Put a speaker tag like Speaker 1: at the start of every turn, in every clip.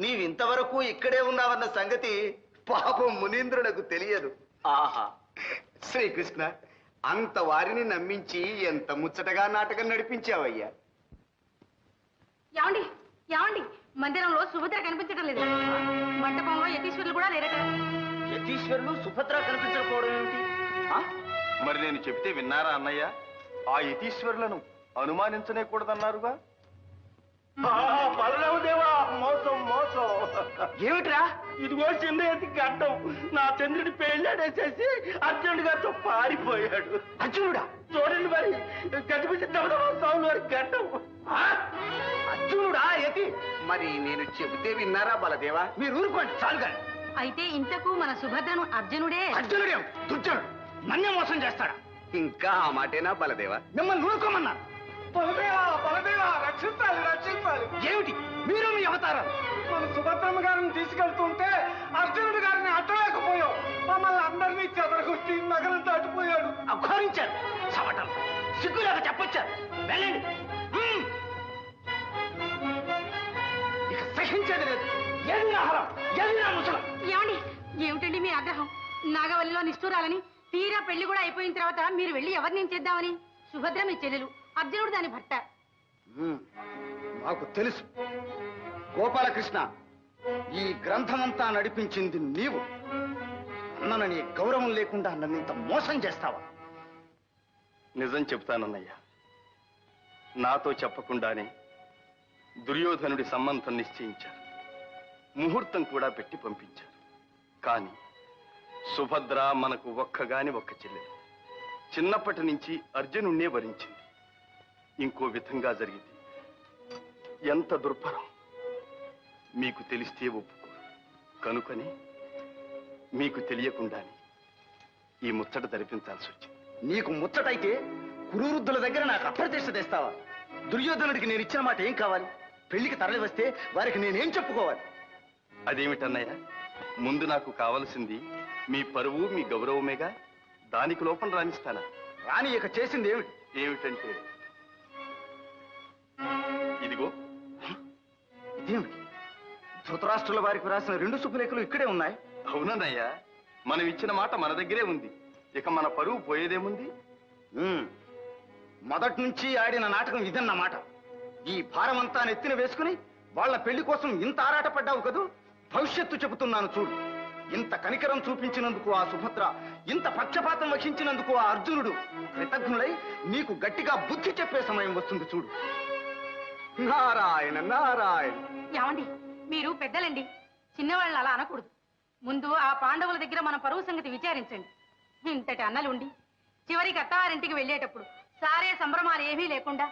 Speaker 1: నీవింతవరకు ఇక్కడే ఉన్నావన్న సంగతి పాపం మునీంద్రులకు తెలియదు. ఆహా, శ్రీకృష్ణ, అంత వారిని నమ్మించి ఎంత ముచ్చటగా నాటకం నడిపించావయ్యా.
Speaker 2: ఏమండి ఏమండి, మందిరంలో సుభద్ర కనిపించడం లేదు. మంటపంలో యతీశ్వరులు కూడా లేరట.
Speaker 1: యతీశ్వరులు సుభద్ర కనిపించకపోవడం ఏమిటి?
Speaker 3: మరి నేను చెబితే విన్నారా అన్నయ్య? ఆ యతీశ్వరులను అనుమానించనే కూడదన్నారుగా.
Speaker 1: బలరామదేవా, మోసం మోసం.
Speaker 4: ఏమిట్రా?
Speaker 1: ఇదిగో చిన్న ఎత్తి గడ్డం నా చంద్రుడి పెళ్ళాడేసేసి అర్జునుడి గారితో పారిపోయాడు.
Speaker 4: అర్జునుడా?
Speaker 1: చూడండి మరి, కనిపించిన సౌండ్ వారి గడ్డం.
Speaker 4: అర్జునుడా యతి?
Speaker 1: మరి నేను చెబితే విన్నారా బలదేవా?
Speaker 4: మీరు ఊరుకోండి చాలుగా.
Speaker 2: అయితే ఇంతకు మన సుభద్రను అర్జునుడే.
Speaker 4: అర్జునుడే దుర్జనుడు, నన్నే మోసం చేస్తాడా?
Speaker 1: ఇంకా ఆ మాటేనా బలదేవా?
Speaker 4: మిమ్మల్ని ఊరుకోమన్నారు.
Speaker 1: బలదేవా, బలదేవా, రక్షించాలి, రక్షించాలి.
Speaker 4: ఏమిటి మీరు మీ అవతారాలు?
Speaker 1: మన సుభద్రమ్మ గారిని తీసుకెళ్తుంటే అర్జునుడి గారిని అడ్డలేకపోయాం. మమ్మల్ని అందరినీ చెదరగొట్టి నగరం దాటిపోయాడు.
Speaker 4: అఘోరించారు, చవటం సిగ్గులేక చెప్పొచ్చారు. వెళ్ళండి. ఇక సహించేది లేదు. ఏది నా హరం, ఏది నా ముసలం.
Speaker 2: ఏమండి, ఏమిటండి మీ ఆగ్రహం? నాగవల్లిలో నిష్ఠూరాలని, తీరా పెళ్లి కూడా అయిపోయిన తర్వాత మీరు వెళ్ళి ఎవరిని చేద్దామని? సుభద్ర మీ చెల్లెలు, అర్జునుడు దాని భర్త.
Speaker 4: నాకు తెలుసు గోపాలకృష్ణ, ఈ గ్రంథమంతా నడిపించింది నీవు. అన్నని గౌరవం లేకుండా నన్ను ఇంత మోసం చేస్తావా?
Speaker 3: నిజం చెప్తానన్నయ్య. నాతో చెప్పకుండానే దుర్యోధనుడి సంబంధం నిశ్చయించారు. ముహూర్తం కూడా పెట్టి పంపించారు. కానీ సుభద్ర మనకు ఒక్కగాని ఒక్క చెల్లెలు. చిన్నప్పటి నుంచి అర్జునుణ్ణే వరించింది. ఇంకో విధంగా జరిగింది. ఎంత దుర్భరం! మీకు తెలిస్తే ఒప్పుకోరు. కనుకని మీకు తెలియకుండానే ఈ ముచ్చట జరిపించాల్సి వచ్చింది.
Speaker 4: నీకు ముచ్చటైతే కురువృద్ధుల దగ్గర నాకు అప్రతిష్ట తెస్తావా? దుర్యోధనుడికి నేను ఇచ్చిన మాట ఏం కావాలి? పెళ్లికి తరలి వస్తే వారికి నేనేం చెప్పుకోవాలి?
Speaker 3: అదేమిటన్నయ్య, ముందు నాకు కావలసింది మీ పరువు, మీ గౌరవమేగా. దానికి లోపం రాణిస్తానా?
Speaker 4: రాని ఇక చేసింది ఏమిటి?
Speaker 3: ఏమిటంటే ఇదిగో.
Speaker 4: ఇదేమిటి? ధృతరాష్ట్రుల వారికి రాసిన 2 శుభలేఖలు ఇక్కడే ఉన్నాయి.
Speaker 3: అవునన్నయ్య, మనం ఇచ్చిన మాట మన దగ్గరే ఉంది. ఇక మన పరువు పోయేదేముంది?
Speaker 4: మొదటి నుంచి ఆడిన నాటకం ఇదన్నమాట. ఈ భారమంతా నెత్తిన వేసుకుని వాళ్ళ పెళ్లి కోసం ఇంత ఆరాటపడ్డావు కదూ. భవిష్యత్తు చెబుతున్నాను చూడు. ఇంత కనికరం చూపించినందుకు ఆ సుభద్ర, ఇంత పక్షపాతం వహించినందుకు ఆ అర్జునుడు కృతజ్ఞులై నీకు గట్టిగా బుద్ధి చెప్పే సమయం వస్తుంది చూడు.
Speaker 1: నారాయణ నారాయణ.
Speaker 2: ఏమండి, మీరు పెద్దలండి, చిన్నవాళ్ళని అలా అనకూడదు. ముందు ఆ పాండవుల దగ్గర మన పరువు సంగతి విచారించండి. ఇంతటి అన్నలుండి చివరికి అత్తవారింటికి వెళ్ళేటప్పుడు సారే సంభ్రమాలు ఏమీ లేకుండా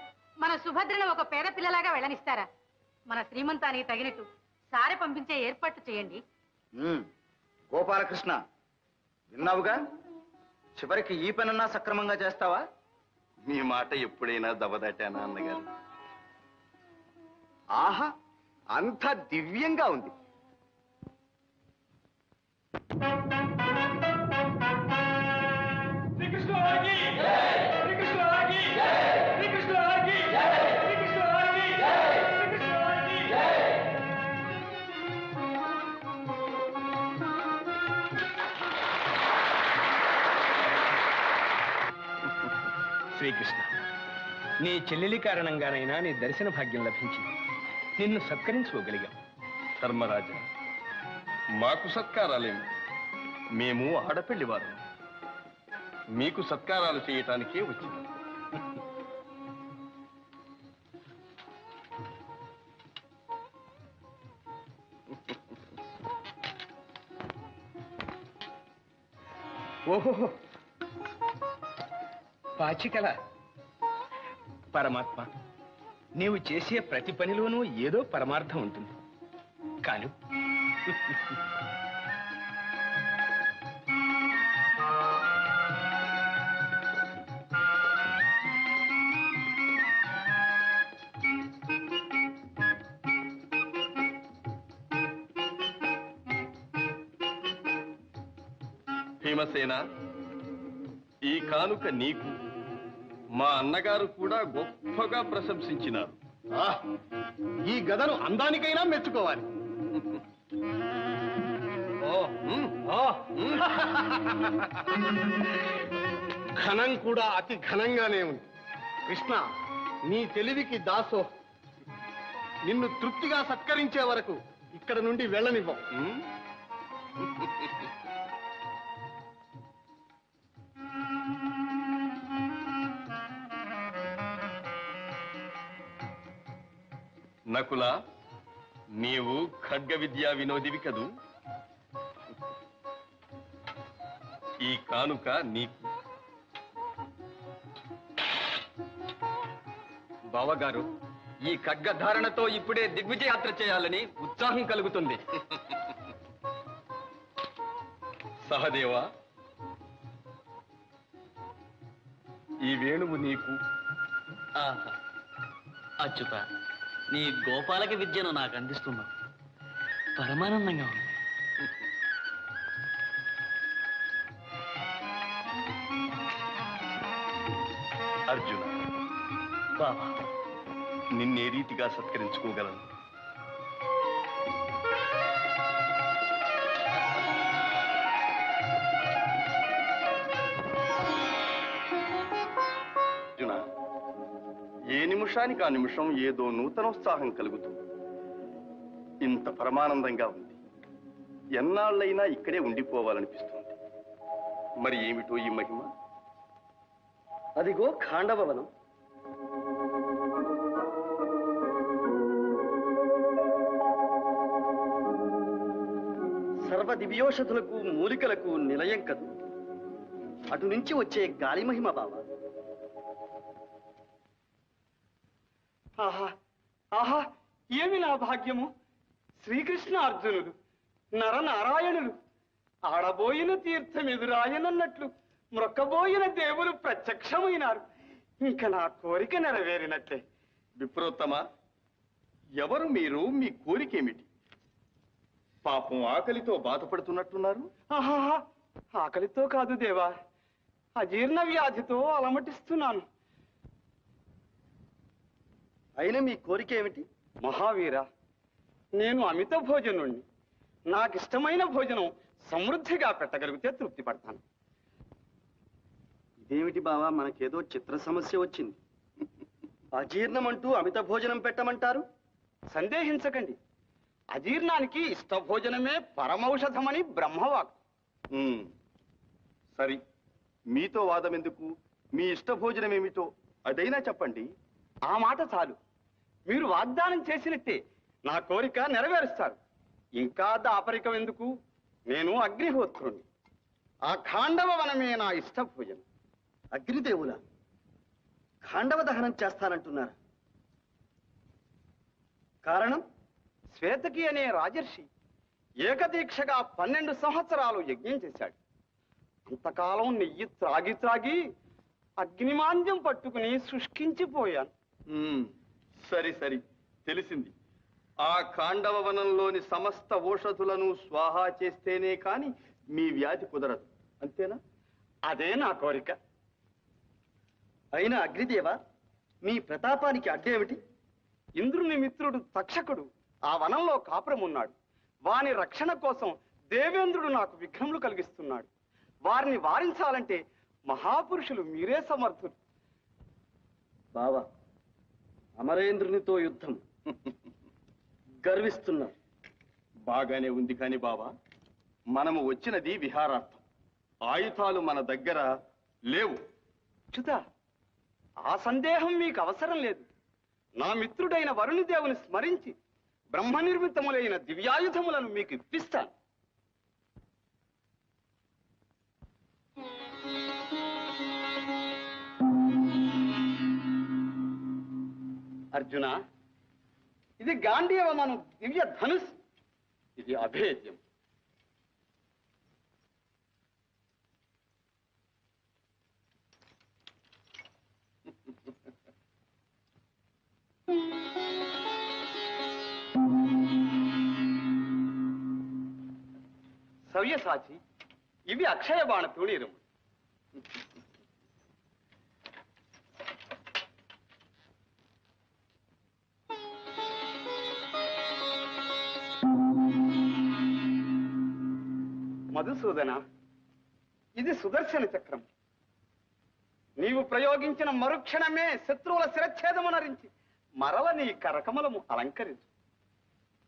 Speaker 2: మన సుభద్రను ఒక పేద పిల్లలాగా వెళ్ళనిస్తారా? మన శ్రీమంతానికి తగినట్టు సారే పంపించే ఏర్పాట్లు చేయండి.
Speaker 4: గోపాలకృష్ణ, విన్నావుగా? చివరికి ఈ పనన్నా సక్రమంగా చేస్తావా?
Speaker 3: మీ మాట ఎప్పుడైనా దవదాటానా అన్నగారు?
Speaker 1: ఆహా, అంత దివ్యంగా ఉంది.
Speaker 5: శ్రీకృష్ణ, నీ చెల్లెలి కారణంగానైనా నీ దర్శన భాగ్యం లభించింది. నిన్ను సత్కరించుకోగలిగాం.
Speaker 3: ధర్మరాజా, మాకు సత్కారాలేమి? మేము ఆడపెళ్లివారు. మీకు సత్కారాలు చేయటానికే వచ్చింది.
Speaker 5: ఓహో, పాచికల పరమాత్మ, నీవు చేసే ప్రతి పనిలోనూ ఏదో పరమార్థం ఉంటుంది. కాను
Speaker 3: భీమసేన, ఈ కానుక నీకు మా అన్నగారు కూడా గొప్పగా ప్రశంసించినారు.
Speaker 4: ఈ గదను అందానికైనా మెచ్చుకోవాలి.
Speaker 1: ఘనం కూడా అతి ఘనంగానే ఉంది. కృష్ణ, నీ తెలివికి దాసో. నిన్ను తృప్తిగా సత్కరించే వరకు ఇక్కడ నుండి వెళ్ళనివ్వం.
Speaker 3: నకుల, నీవు ఖడ్గ విద్యా వినోదివి కదూ. ఈ కానుక నీకు.
Speaker 6: బావగారు, ఈ ఖడ్గధారణతో ఇప్పుడే దిగ్విజయాత్ర చేయాలని ఉత్సాహం కలుగుతుంది.
Speaker 3: సహదేవా, ఈ వేణువు నీకు.
Speaker 7: ఆహా, అచ్యుత, నీ గోపాలక విద్యను నాకు అందిస్తున్నావు. పరమానందంగా ఉంది.
Speaker 3: అర్జున,
Speaker 7: బాబా,
Speaker 3: నిన్నే రీతిగా సత్కరించుకోగలను? అర్జున, ఏ నిమిషానికి ఆ నిమిషం ఏదో నూతనోత్సాహం కలుగుతుంది. ఇంత పరమానందంగా ఉంది. ఎన్నాళ్ళైనా ఇక్కడే ఉండిపోవాలనిపిస్తుంది. మరి ఏమిటో ఈ మహిమ?
Speaker 6: అదిగో ఖాండవవనం. సర్వ దివ్యోషధులకు మూలికలకు నిలయం కదు. అటు నుంచి వచ్చే గాలి మహిమ బావ.
Speaker 1: ఆహా ఆహా, ఏమి నా భాగ్యము! శ్రీకృష్ణ అర్జునుడు నరనారాయణులు ఆడబోయిన తీర్థం ఎదురాయనన్నట్లు మ్రొక్కబోయిన దేవులు ప్రత్యక్షమైనారు. ఇంక నా కోరిక నెరవేరినట్లే.
Speaker 3: విప్రోత్తమ, ఎవరు మీరు? మీ కోరికేమిటి? పాపం ఆకలితో బాధపడుతున్నట్టున్నారు.
Speaker 1: ఆహా, ఆకలితో కాదు దేవా, అజీర్ణ వ్యాధితో అలమటిస్తున్నాను.
Speaker 6: అయినా మీ కోరిక ఏమిటి?
Speaker 1: మహావీర, నేను అమిత భోజనుణ్ణి. నాకిష్టమైన భోజనం సమృద్ధిగా పెట్టగలిగితే తృప్తి పడతాను.
Speaker 6: ఇదేమిటి బావా, మనకేదో చిత్ర సమస్య వచ్చింది. అజీర్ణం అంటూ అమిత భోజనం పెట్టమంటారు?
Speaker 1: సందేహించకండి, అజీర్ణానికి ఇష్టభోజనమే పరమౌషధమని బ్రహ్మవాక్.
Speaker 3: సరి, మీతో వాదం ఎందుకు? మీ ఇష్టభోజనం ఏమిటో అదైనా చెప్పండి.
Speaker 1: ఆ మాట చాలు. మీరు వాగ్దానం చేసినట్టే నా కోరిక నెరవేరుస్తారు. ఇంకా దాపరికం ఎందుకు? నేను అగ్నిహోత్రుణ్ణి. ఆ ఖాండవ వనమే నా ఇష్టభోజనం.
Speaker 6: అగ్నిదేవుల ఖాండవ దహనం చేస్తానంటున్నారు. కారణం?
Speaker 1: శ్వేతకి అనే రాజర్షి ఏకదీక్షగా 12 సంవత్సరాలు యజ్ఞం చేశాడు. అంతకాలం నెయ్యి త్రాగి త్రాగి అగ్నిమాంద్యం పట్టుకుని శుష్కించిపోయాను.
Speaker 3: సరి సరి, తెలిసింది. ఆ ఖాండవ వనంలోని సమస్త ఔషధులను స్వాహా చేస్తేనే కాని మీ వ్యాధి కుదరదు, అంతేనా?
Speaker 1: అదే నా కోరిక.
Speaker 6: అయినా అగ్నిదేవ, మీ ప్రతాపానికి అడ్డేమిటి?
Speaker 1: ఇంద్రుని మిత్రుడు తక్షకుడు ఆ వనంలో కాపురమున్నాడు. వాని రక్షణ కోసం దేవేంద్రుడు నాకు విఘ్నములు కలిగిస్తున్నాడు. వారిని వారించాలంటే మహాపురుషులు మీరే సమర్థులు.
Speaker 6: బావా, అమరేంద్రునితో యుద్ధం గర్విస్తున్నారు.
Speaker 3: బాగానే ఉంది కాని బావా, మనము వచ్చినది విహారార్థం. ఆయుధాలు మన దగ్గర లేవు.
Speaker 1: చ్యుత, ఆ సందేహం మీకు అవసరం లేదు. నా మిత్రుడైన వరుణి దేవుని స్మరించి బ్రహ్మ నిర్మితములైన దివ్యాయుధములను మీకు ఇప్పిస్తాను. అర్జున, ఇది గాంధీవమను దివ్య ధనుస్. ఇది అభేద్యం. సవ్యసాచి, ఇవి అక్షయ బాణ తూణీరము. మధుసూదన, ఇది సుదర్శన చక్రం. నీవు ప్రయోగించిన మరుక్షణమే శత్రువుల శిరచ్ఛేదమునరించి మరల నీ కరకమలము అలంకరించు.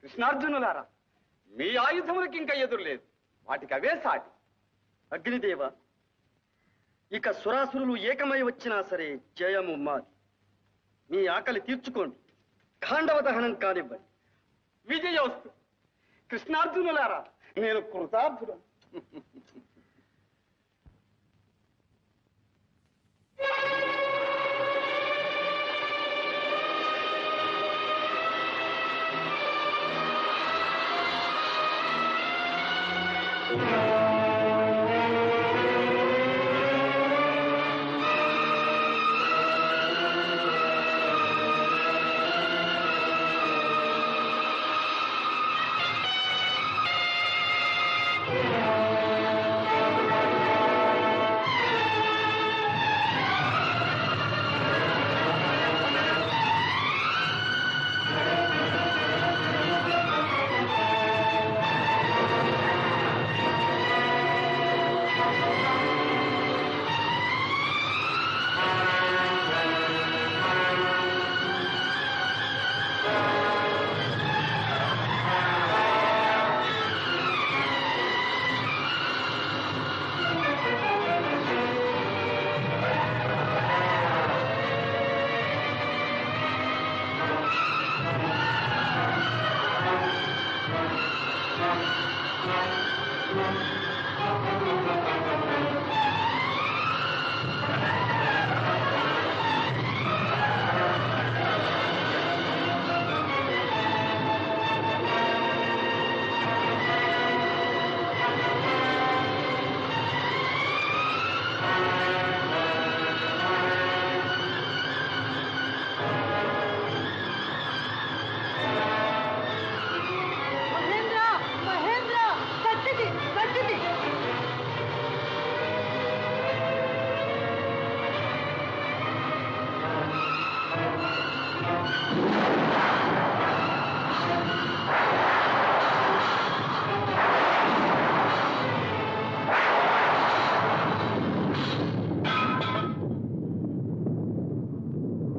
Speaker 1: కృష్ణార్జునులారా, మీ ఆయుధములకి ఇంకా ఎదురులేదు, వాటికి అవే సాటి.
Speaker 6: అగ్నిదేవ, ఇక సురాసురులు ఏకమై వచ్చినా సరే జయము మాది. మీ ఆకలి తీర్చుకోండి, ఖాండవ దహనం కానివ్వండి.
Speaker 1: విజయోస్తు. కృష్ణార్జునులారా, నేను కృతార్థులను.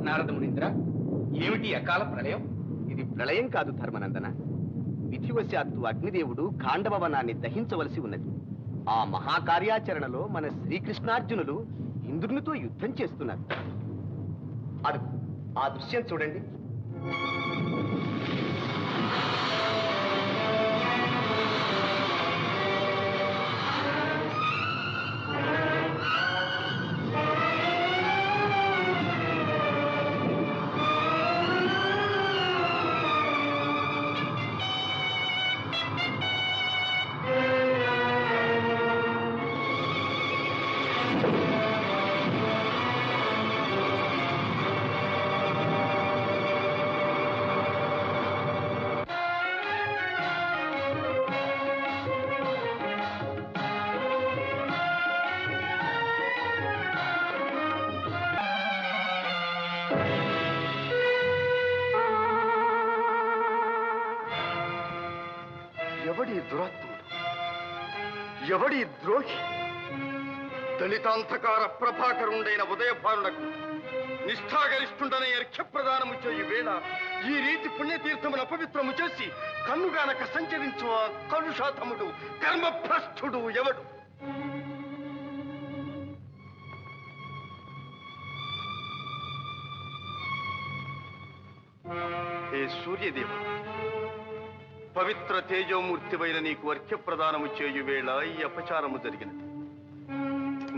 Speaker 5: నారద మునీంద్ర, ఏమిటి అకాల ప్రళయం?
Speaker 4: ఇది ప్రళయం కాదు ధర్మనందన. విధివశాత్తు అగ్నిదేవుడు ఖాండవ వనాన్ని దహించవలసి ఉన్నది. ఆ మహాకార్యాచరణలో మన శ్రీకృష్ణార్జునులు ఇంద్రునితో యుద్ధం చేస్తున్నారు. అది ఆ దృశ్యం చూడండి. ఎవడి దురాత్ముడు, ఎవడి ద్రోహి?
Speaker 3: దళితాంతకార ప్రభాకరుండైన ఉదయభానులకు నిష్ఠాగరిష్ఠుండనే అర్ఘ్యప్రదానము చేయు వేళ ఈ రీతి పుణ్యతీర్థమును అపవిత్రము చేసి కన్నుగానక సంచరించు ఆ కలుషాతముడు కర్మభ్రష్టుడు ఎవడు? హే సూర్యదేవ, పవిత్ర తేజోమూర్తివైన నీకు అర్ఘ్యప్రదానము చేయు వేళ ఈ అపచారము జరిగినది.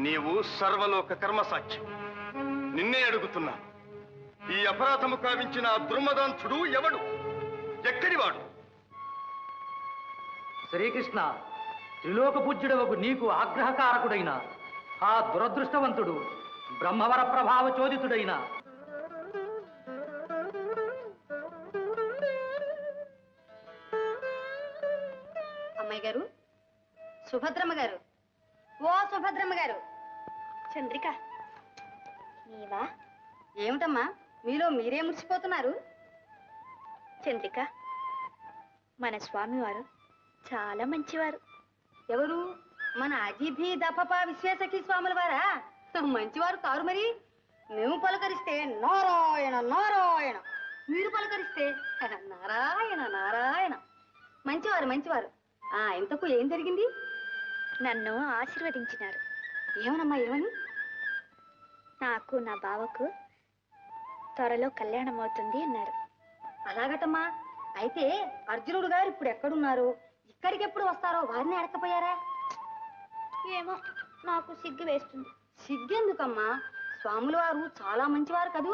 Speaker 3: నీవు సర్వలోక కర్మసాక్షి. నిన్నే అడుగుతున్నాను, ఈ అపరాధము కావించిన ఆ దుర్మదాంతుడు ఎవడు? ఎక్కడివాడు?
Speaker 8: శ్రీకృష్ణ, త్రిలోక పూజ్యుడవకు నీకు ఆగ్రహకారకుడైన ఆ దురదృష్టవంతుడు బ్రహ్మవర ప్రభావ చోదితుడైన
Speaker 2: అమ్మాయి గారు, సుభద్రమ్మ గారు, ఓ సుభద్రమ్మ గారు.
Speaker 9: చంద్రిక, నీవా?
Speaker 2: ఏమిటమ్మా, మీలో మీరే మురిసిపోతున్నారు?
Speaker 9: చంద్రిక, మన స్వామివారు చాలా మంచివారు.
Speaker 2: ఎవరు? మన అజీభీ దఫపా విశ్వేశకి స్వాముల వారా? మంచివారు కారు మరి. మేము పలకరిస్తే నారాయణ నారాయణ, మీరు పలకరిస్తే నారాయణ నారాయణ. మంచివారు మంచివారు. ఇంతకు ఏం జరిగింది?
Speaker 9: నన్ను ఆశీర్వదించినారు.
Speaker 2: ఏమనమ్మా ఏమని?
Speaker 9: నాకు నా బావకు త్వరలో కళ్యాణం అవుతుంది అన్నారు.
Speaker 2: అలాగటమ్మా. అయితే అర్జునుడు గారు ఇప్పుడు ఎక్కడున్నారు, ఇక్కడికి ఎప్పుడు వస్తారో వారిని అడగపోయారా?
Speaker 9: ఏమో నాకు సిగ్గు వేస్తుంది.
Speaker 2: సిగ్గెందుకమ్మా? స్వాముల వారు చాలా మంచివారు కదూ.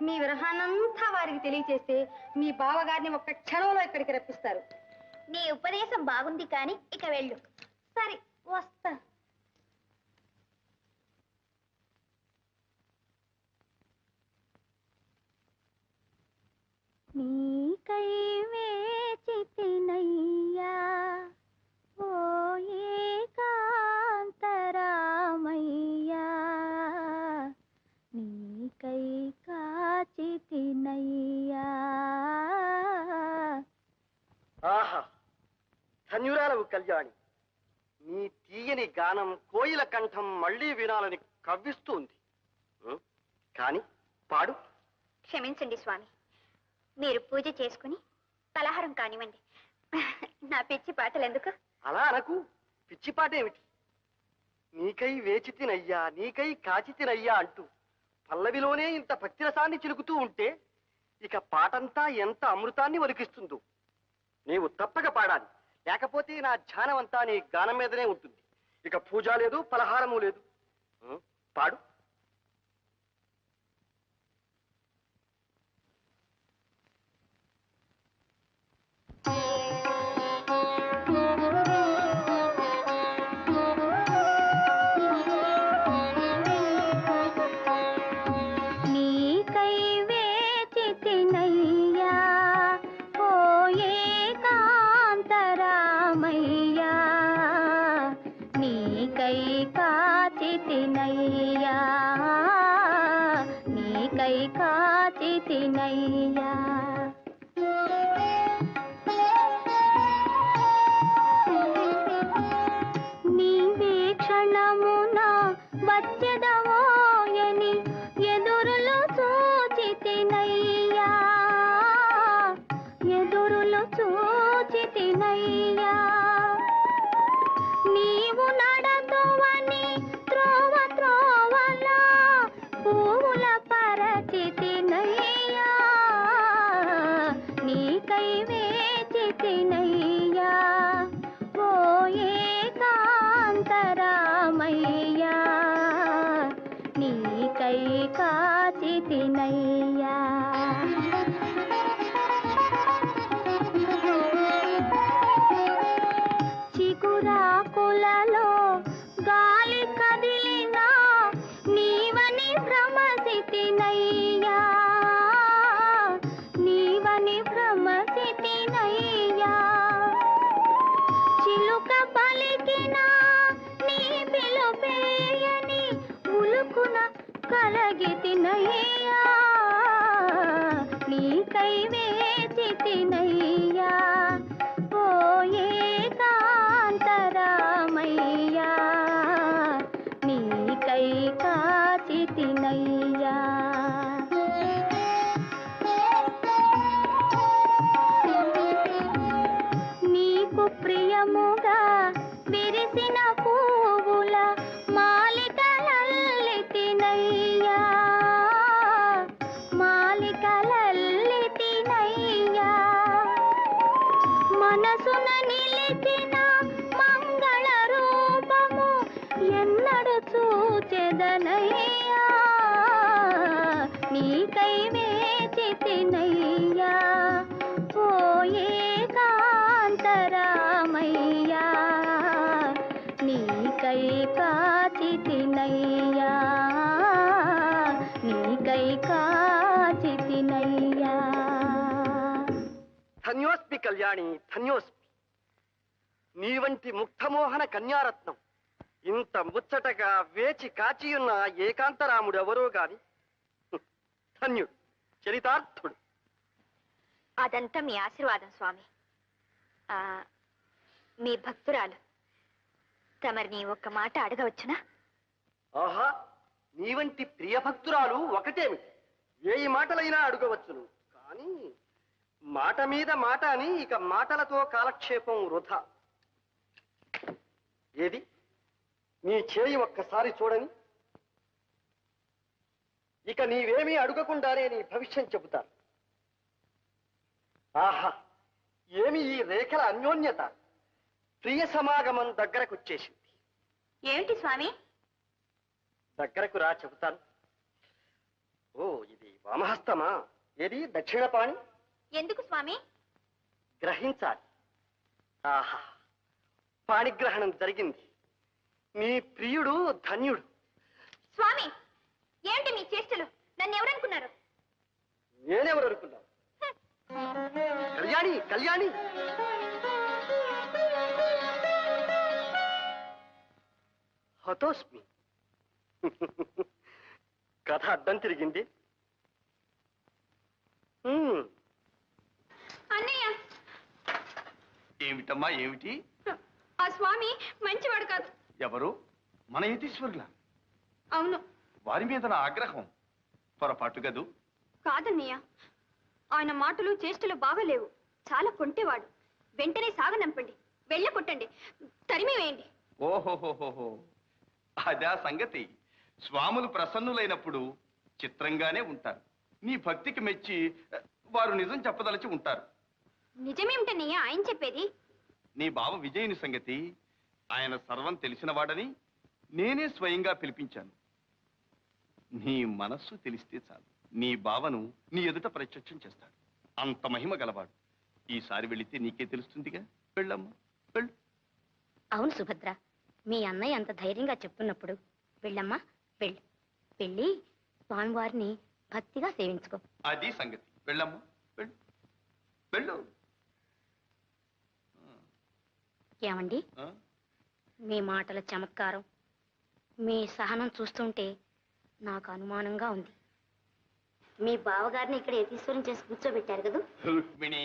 Speaker 2: మీ విరహాన్నంతా వారికి తెలియచేస్తే మీ బావగారిని ఒక్క క్షణంలో ఇక్కడికి రప్పిస్తారు.
Speaker 9: నీ ఉపదేశం బాగుంది కానీ ఇక వెళ్ళు.
Speaker 2: సరే వస్తా.
Speaker 9: నీకై వేచితినయ్యా ఓ ఏకాంతరామయ్యా, నీకై కాచితినయ్యా.
Speaker 6: ఆహా, ధన్యురాలవు కళ్యాణి. నీ తీయని గానం కోయిల కంఠం మళ్ళీ వినాలని కవ్విస్తుంది. కాని పాడు.
Speaker 9: క్షమించండి స్వామి, మీరు పూజ చేసుకుని పలహారం కానివ్వండి. నా పిచ్చి పాటలు ఎందుకు?
Speaker 6: అలా అనకు. పిచ్చి పాట ఏమిటి? నీకై వేచితినయ్యా, నీకై కాచితినయ్యా అంటూ పల్లవిలోనే ఇంత భక్తిరసాన్ని చిలుకుతూ ఉంటే ఇక పాటంతా ఎంత అమృతాన్ని ఒలికిస్తుందో. నీవు తప్పక పాడాలి, లేకపోతే నా ధ్యానం అంతా నీ గానం మీదనే ఉంటుంది. ఇక పూజ లేదు, పలహారము లేదు. పాడు.
Speaker 9: నీకై వేచితినయ్యా ఓ ఏకాంతరామయ్యా, నీకై కాచితినయ్యా, నీకై కాచితినయ్యా. నీవే క్షణమున వచ్చెదవోయని ఎదురులు చూచితినయ్యా, ఎదురులు చూచితినయ్యా. నీవు నడతువని త్రోవ త్రోవలా పూల పరచితినయ్యా, నీకై వేచితినయ్యా ఓ ఏకాంతరామయ్యా, నీకై కాచితినయ్యా. చిగురాకులలో గాలి కదిలినా నీవని భ్రమసితినయ్యా, నీవని భ్రమసితినయ్యా. చిలుక పలికినా నీ పిలుపేయని ఉలుకున కలగితినయ్యా, నీకై వేచితినయ్యా ఓ ఏకాంతరామయ్యా, నీకై కాచితినయ్యా. నీకు ప్రియముగా విరిసిన పువ్వుల మాలికలల్లితినయ్యా, మాలికలల్లితినయ్యా. మనసున నిలిచిన మంగళ రూపము ఎన్నడు చూచెదనయ్యా, నీకై వేచితినయ్యా ఓ ఏకాంతరామయ్యా, నీకై కాచితినయ్యా, నీకై కాచితినయ్యా.
Speaker 6: ధన్యోస్మి కళ్యాణి, ధన్యోస్మి. నీ వంటి ముగ్ధమోహన కన్యారత్నం ఇంత ముచ్చటగా వేచి కాచియున్న ఏకాంతరాముడెవరో గాని ధన్యుడు, చరితార్థుడు.
Speaker 9: అదంతా మీ ఆశీర్వాదం స్వామి. మీ భక్తురాలు తమరిని ఒక్క మాట అడగవచ్చునా?
Speaker 6: ఆహా, నీ వంటి ప్రియ భక్తురాలు ఒకటేమిటి, 1000 మాటలైనా అడగవచ్చును. కానీ మాట మీద మాట అని ఇక మాటలతో కాలక్షేపం వృధా. ఏది నీ చేయి ఒక్కసారి చూడని, ఇక నీవేమీ అడగకుండానే నీ భవిష్యం చెబుతాను. ఆహా, ఏమి ఈ రేఖల అన్యోన్యత! ప్రియ సమాగమం దగ్గరకొచ్చేసింది.
Speaker 9: ఏమిటి స్వామి?
Speaker 6: దగ్గరకు రా, చెబుతాను. ఓ, ఇది వామహస్తమా? ఏది దక్షిణపాణి?
Speaker 9: ఎందుకు స్వామి?
Speaker 6: గ్రహించాలి. ఆహా, పాణిగ్రహణం జరిగింది. నీ ప్రియుడు ధన్యుడు.
Speaker 9: స్వామి, ఏమిటి మీ చేష్టలు? నన్ను ఎవరనుకున్నారు?
Speaker 6: నేనెవరు అనుకున్నావు? కళ్యాణి, కళ్యాణి! హతోస్మి. కథ అడ్డం తిరిగింది.
Speaker 9: అన్నయ్య,
Speaker 3: ఏమిటమ్మా, ఏమిటి?
Speaker 9: ఆ స్వామి మంచివాడు కాదు.
Speaker 3: ఎవరు? మన యతీశ్వరుల?
Speaker 9: అవును.
Speaker 3: వారి మీద నా ఆగ్రహం పొరపాటు గదు.
Speaker 9: కాదన్నయ్య, ఆయన మాటలు చేష్టలు బాగలేవు. చాలా కొంటేవాడు. వెంటనే సాగనంపండి, వెళ్ళ కొట్టండి, తరిమి వేయండి.
Speaker 3: ఓహోహోహోహో, అదా సంగతి. స్వాములు ప్రసన్నులైనప్పుడు చిత్రంగానే ఉంటారు. నీ భక్తికి మెచ్చి వారు నిజం చెప్పదలచి ఉంటారు.
Speaker 9: నిజమేమిటన్నయ్య ఆయన చెప్పేది?
Speaker 3: నీ బావ విజయుని సంగతి ఆయన సర్వం తెలిసినవాడని నేనే స్వయంగా పిలిపించాను. నీ మనస్సు తెలిస్తే చాలు, నీ బావను నీ ఎదుట ప్రత్యక్షం చేస్తాడు. అంత మహిమ గలవాడు. ఈసారి వెళితే నీకే తెలుస్తుందిగా. వెళ్ళమ్మా, వెళ్ళు.
Speaker 10: అవును సుభద్ర, మీ అన్నయ్య అంత ధైర్యంగా చెప్తున్నప్పుడు వెళ్ళమ్మా, వెళ్ళు. వెళ్ళి స్వామివారిని భక్తిగా సేవించుకో.
Speaker 3: అది సంగతి. వెళ్ళమ్మా, వెళ్ళు, వెళ్ళు.
Speaker 10: ఏమండి, మీ మాటల చమత్కారం, మీ సహనం చూస్తుంటే నాకు అనుమానంగా ఉంది. మీ బావగారిని ఇక్కడ యతీశ్వరం చేసి కూర్చోబెట్టారు కదా?
Speaker 3: రుక్మిణి,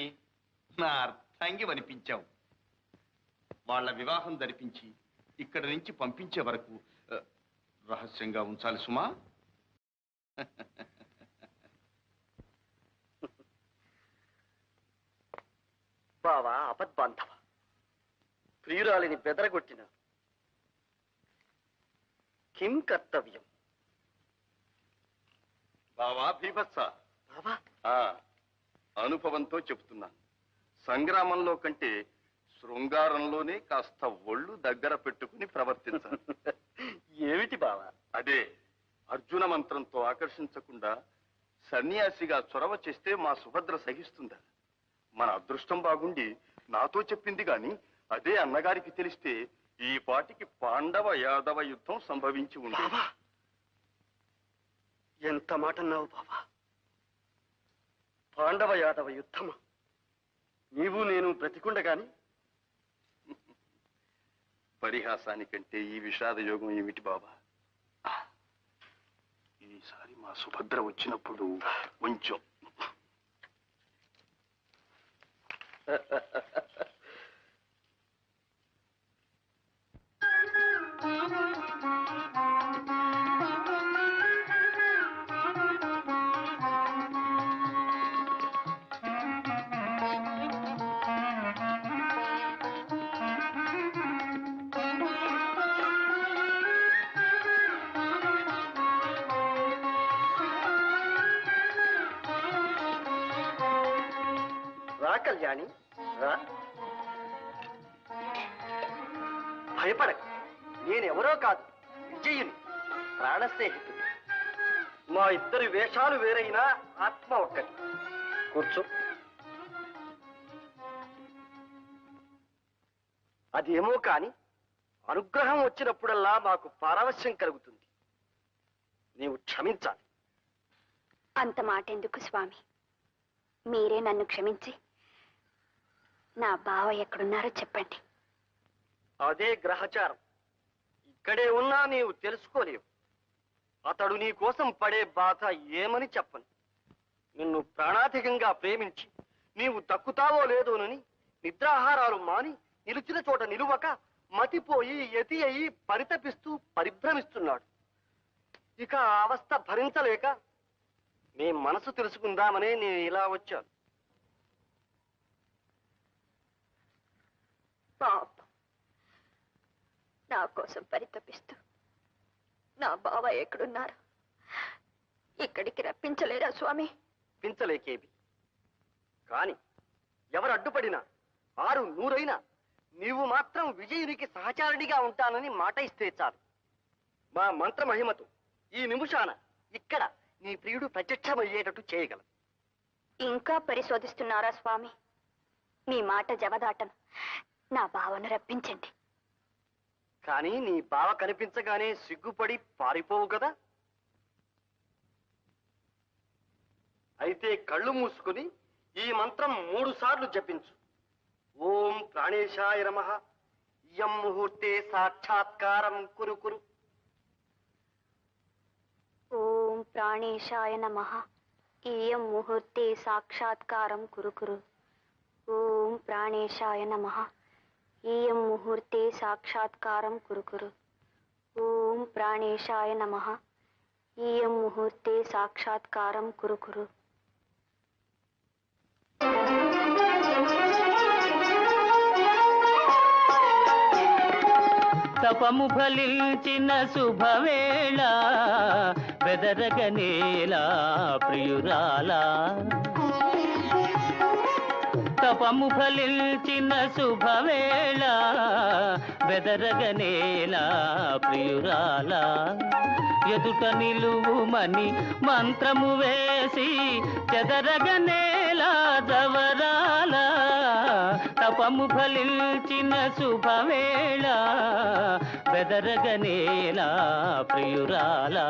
Speaker 3: నా అర్థాంగి వనిపించావు. వాళ్ళ వివాహం జరిపించి ఇక్కడి నుంచి పంపించే వరకు రహస్యంగా ఉంచాలి సుమా.
Speaker 6: బావా అపద్బాంధవ, ప్రియురాలిని బెదరగొట్టిన కిం కర్తవ్యం?
Speaker 3: బావా భీభత్స,
Speaker 6: బావా
Speaker 3: అనుభవంతో చెప్తున్నాను. సంగ్రామంలో కంటే శృంగారంలోనే కాస్త ఒళ్ళు దగ్గర పెట్టుకుని ప్రవర్తించాలి.
Speaker 6: ఏమిటి బావా?
Speaker 3: అదే, అర్జున మంత్రంతో ఆకర్షించకుండా సన్యాసిగా చొరవ చేస్తే మా సుభద్ర సహిస్తుందా? మన అదృష్టం బాగుండి నాతో చెప్పింది గాని అదే అన్నగారికి తెలిస్తే ఈ పాటికి పాండవ యాదవ యుద్ధం సంభవించి ఉండేది.
Speaker 6: ఎంత మాట అన్నావు బావా! పాండవ యాదవ యుద్ధమా? నీవు నేను బ్రతికుండగాని?
Speaker 3: పరిహాసానికంటే ఈ విషాద యోగం ఏమిటి బాబా? ఈసారి మా సుభద్ర వచ్చినప్పుడు కొంచెం
Speaker 6: రా కళ్యాణి, రా. భయపడకు, నేనెవరో కాదు, విజయుని ప్రాణ స్నేహితుడు. మా ఇద్దరి వేషాలు వేరైనా ఆత్మ ఒక్కటి. కూర్చో. అదేమో కాని అనుగ్రహం వచ్చినప్పుడల్లా మాకు పారవశ్యం కలుగుతుంది. నీవు క్షమించాలి.
Speaker 9: అంత మాట ఎందుకు స్వామి? మీరే నన్ను క్షమించి నా బావ ఎక్కడున్నారో చెప్పండి.
Speaker 6: అదే గ్రహచారం. ఇక్కడే ఉన్నా నీవు తెలుసుకోలేవు. అతడు నీ కోసం పడే బాధ ఏమని చెప్పను. నిన్ను ప్రాణాధికంగా ప్రేమించి నీవు దక్కుతావో లేదోనని నిద్రాహారాలు మాని నిలిచిన చోట నిలువక మతిపోయి యతి అయి పరితపిస్తూ పరిభ్రమిస్తున్నాడు. ఇక ఆ అవస్థ భరించలేక నీ మనసు తెలుసుకుందామనే నేను ఇలా వచ్చాను.
Speaker 9: పాప నా కోసం పరితపిస్తూ నా బావ ఎక్కడున్నారు? ఇక్కడికి రప్పించలేరా స్వామి?
Speaker 6: పించలేకేవి కాని ఎవరు అడ్డుపడినా 6 100 నీవు మాత్రం విజయునికి సహచారిణిగా ఉంటానని మాట ఇస్తే చాలు. మా మంత్ర మహిమతో ఈ నిమిషాన ఇక్కడ నీ ప్రియుడు ప్రత్యక్షమయ్యేటట్టు చేయగలం.
Speaker 9: ఇంకా పరిశోధిస్తున్నారా స్వామి? మీ మాట జవదాటను. నా బావను రప్పించండి.
Speaker 6: కానీ నీ బావ కనిపించగానే సిగ్గుపడి పారిపోవు కదా? అయితే కళ్ళు మూసుకుని ఈ మంత్రం 3 సార్లు జపించు. ఓం ప్రాణేశాయ నమః. ఇయం ముహూర్తే సాక్షాత్కారం కురు కురు.
Speaker 9: ఓం ప్రాణేశాయ నమః. ఇయం ముహూర్తే సాక్షాత్కారం కురు కురు. ఓం ప్రాణేశాయ నమః. ఇయం ముహూర్తే సాక్షాత్కారం కురు కురు. ఓం ప్రాణేశాయ నమః. ఇయం ముహూర్తే సాక్షాత్కారం కురు కురు.
Speaker 7: తపము ఫలించిన శుభవేళ బెదరగనేలా ప్రియురాలా. తపము ఫలించిన శుభవేళ బెదరగనేలా ప్రియురాలా. ఎదుట నిలువుమని మంత్రము వేసి చెదరగనేలా జవరాల. తపము ఫలించిన శుభవేళ బెదరగనేలా ప్రియురాలా.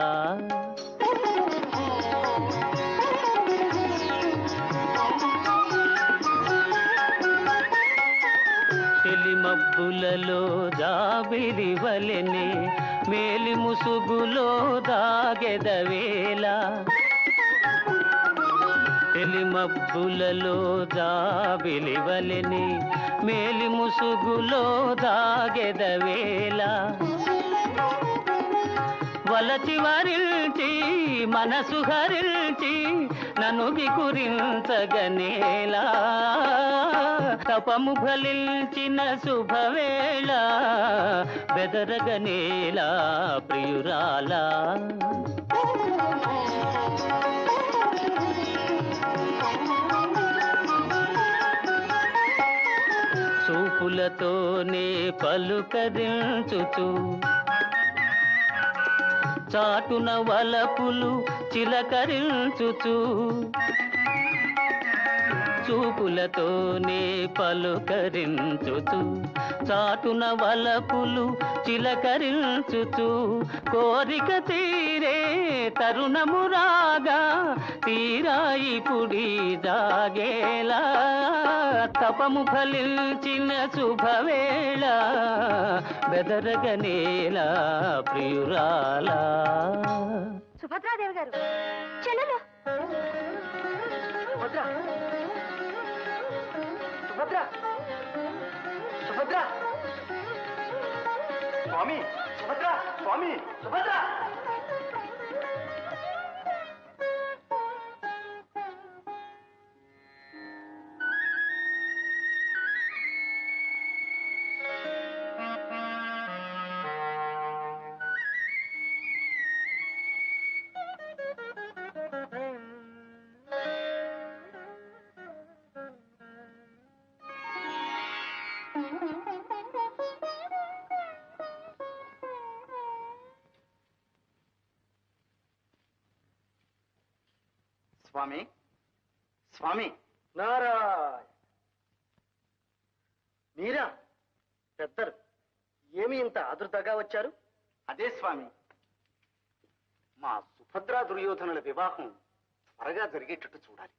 Speaker 7: తెలిమబ్బులలో జాబిలి వలెనే మేలి ముసుగులో దాగెదవేళ. తెలిమబ్బులలో జాబిలి వలెనే మేలి ముసుగులో దాగెదవేళ. వలచి వరిల్చి మనసు హరిల్చి నన్ను గురించగనేలా. తపము ఫలించిన శుభవేళ బెదరగనేలా ప్రియురాలా. చూపులతోనే పలుకరించుచు చాటున వలపులు చిలకరించుచు. చూపులతోనే పలుకరించుచు చాటున వలపులు చిలకరించుచు. కోరిక తీరే తరుణము రాగా తీరాయి పుడి దాగేలా. తపము ఫలించిన శుభవేళ బెదరగనేలా ప్రియురాలా.
Speaker 9: సుభద్రాదేవి గారు చెల్లెలు.
Speaker 6: సుభద్ర సుభద్ర సుభద్ర స్వామి సుభద్ర స్వామి సుభద్ర. స్వామి స్వామి. నారాయణ. మీరా పెద్దలు ఏమి ఇంత ఆదుర్తగా వచ్చారు? అదే స్వామి, మా సుభద్రా దుర్యోధనుల వివాహం త్వరగా జరిగేటట్టు చూడాలి.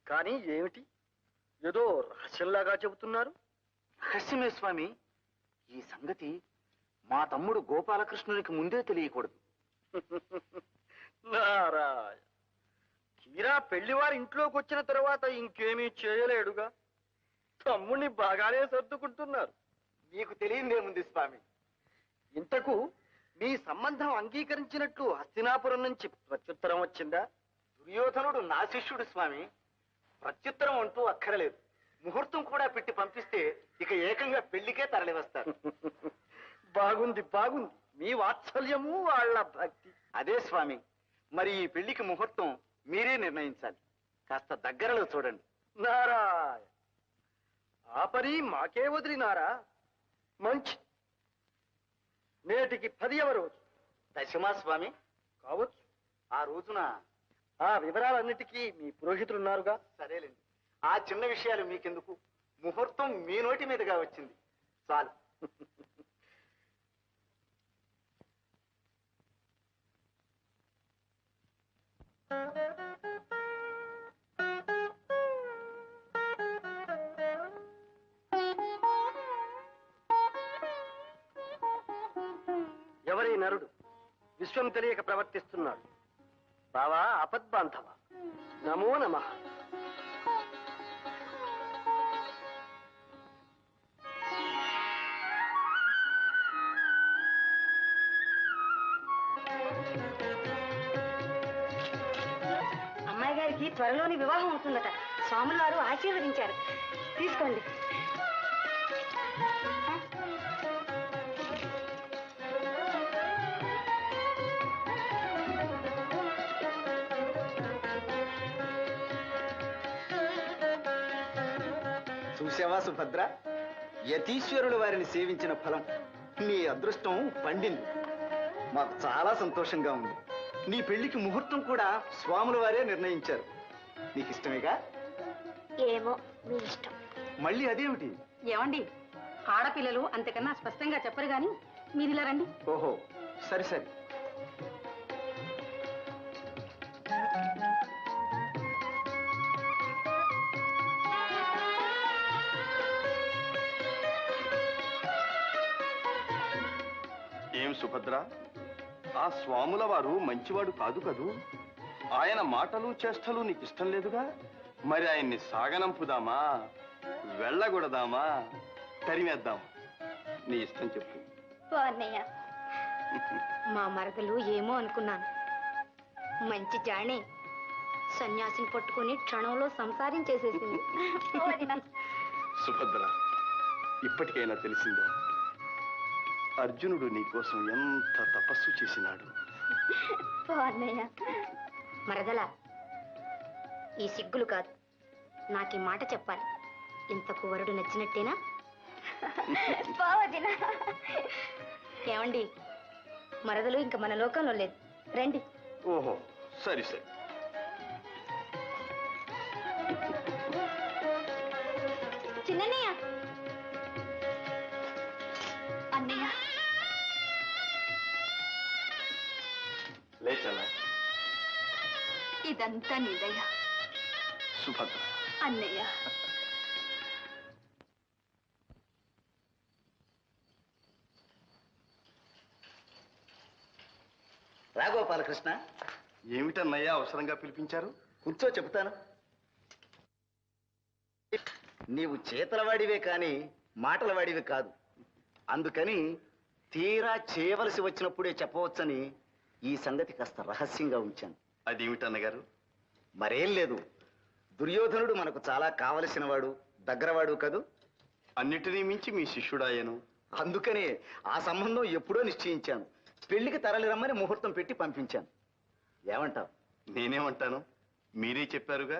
Speaker 6: కానీ ఏమిటి ఏదో రహస్యంలాగా చెబుతున్నారు? రహస్యమే స్వామి. ఈ సంగతి మా తమ్ముడు గోపాలకృష్ణునికి ముందే తెలియకూడదు. నారాయణ. తీరా పెళ్లివారి ఇంట్లోకి వచ్చిన తర్వాత ఇంకేమీ చేయలేడుగా. తమ్ముణ్ణి బాగానే సర్దుకుంటున్నారు. మీకు తెలియదేముంది స్వామి. ఇంతకు మీ సంబంధం అంగీకరించినట్లు హస్తినాపురం నుంచి ప్రత్యుత్తరం వచ్చిందా? దుర్యోధనుడు నా శిష్యుడు స్వామి. ప్రత్యుత్తరం అంటూ అక్కరలేదు. ముహూర్తం కూడా పెట్టి పంపిస్తే ఇక ఏకంగా పెళ్లికే తరలి వస్తారు. బాగుంది బాగుంది. మీ వాత్సల్యము వాళ్ళ భక్తి. అదే స్వామి, మరి ఈ పెళ్లికి ముహూర్తం మీరే నిర్ణయించాలి. కాస్త దగ్గరలో చూడండి. నారాయణ, ఆ పని మాకే వదిలినారా? మంచి. నేటికి 10వ రోజు. దశమా స్వామి కావచ్చు. ఆ రోజున ఆ వివరాలన్నిటికీ మీ పురోహితులున్నారుగా. సరేలేండి, ఆ చిన్న విషయాలు మీకెందుకు. ముహూర్తం మీ నోటి మీదుగా వచ్చింది చాలు. ఎవరి నరుడు విశ్వం తెలియక ప్రవర్తిస్తున్నాడు? బావా అపద్బాంధవ, నమో నమః.
Speaker 10: అమ్మాయి గారికి త్వరలోని వివాహం అవుతుందట. స్వాముల వారు ఆశీర్వదించారు. తీసుకోండి.
Speaker 4: చూసావా సుభద్ర, యతీశ్వరుల వారిని సేవించిన ఫలం. నీ అదృష్టం పండింది. మాకు చాలా సంతోషంగా ఉంది. నీ పెళ్లికి ముహూర్తం కూడా స్వాముల వారే నిర్ణయించారు. నీకు ఇష్టమేగా?
Speaker 10: ఏమో, మీ ఇష్టం.
Speaker 4: మళ్ళీ అదేమిటి?
Speaker 2: ఏమండి, ఆడపిల్లలు అంతకన్నా స్పష్టంగా చెప్పరు గాని మీరు ఇలా రండి.
Speaker 4: ఓహో, సరే సరే.
Speaker 3: ఏం సుభద్ర, ఆ స్వాముల వారు మంచివాడు కాదు కదూ? ఆయన మాటలు చేష్టలు నీకు ఇష్టం లేదుగా? మరి ఆయన్ని సాగనంపుదామా, వెళ్ళగొడదామా, తరిమేద్దామా? నీ ఇష్టం చెప్పు.
Speaker 10: అన్నయ్య, మా మరదలు ఏమో అనుకున్నాను. మంచి జాణే, సన్యాసిని పట్టుకుని క్షణంలో సంసారం చేసేసింది.
Speaker 3: సుభద్ర, ఇప్పటికైనా తెలిసిందా అర్జునుడు నీకోసం ఎంత తపస్సు చేసినాడు?
Speaker 10: అన్నయ్య, మరదలా, ఈ సిగ్గులు కాదు, నాకు ఈ మాట చెప్పాలి. ఇంతకు వరుడు నచ్చినట్టేనా? ఏమండి, మరదలు ఇంక మన లోకంలో లేదు. రండి.
Speaker 3: ఓహో, సరి సరి.
Speaker 9: చిన్నయ్య, అన్నయ్య,
Speaker 3: లేచలా.
Speaker 9: ఇదంతా నీదయ్యా.
Speaker 3: సుభద్ర,
Speaker 9: అన్నయ్య,
Speaker 4: రాగోపాలకృష్ణ,
Speaker 3: ఏమిటన్నయ్యా అవసరంగా పిలిపించారు?
Speaker 4: కూర్చో, చెబుతాను. నీవు చేతలవాడివే కాని మాటలవాడివి కాదు. అందుకని తీరా చేయవలసి వచ్చినప్పుడే చెప్పవచ్చని ఈ సంగతి కాస్త రహస్యంగా ఉంచాను.
Speaker 3: అదేమిటన్నగారు?
Speaker 4: మరేం లేదు, దుర్యోధనుడు మనకు చాలా కావలసిన వాడు, దగ్గరవాడు కదూ.
Speaker 3: అన్నిటినీ మించి మీ శిష్యుడాయను.
Speaker 4: అందుకనే ఆ సంబంధం ఎప్పుడో నిశ్చయించాను. పెళ్లికి తరలి రమ్మని ముహూర్తం పెట్టి పంపించాను. ఏమంటావు?
Speaker 3: నేనేమంటాను? మీరే చెప్పారుగా,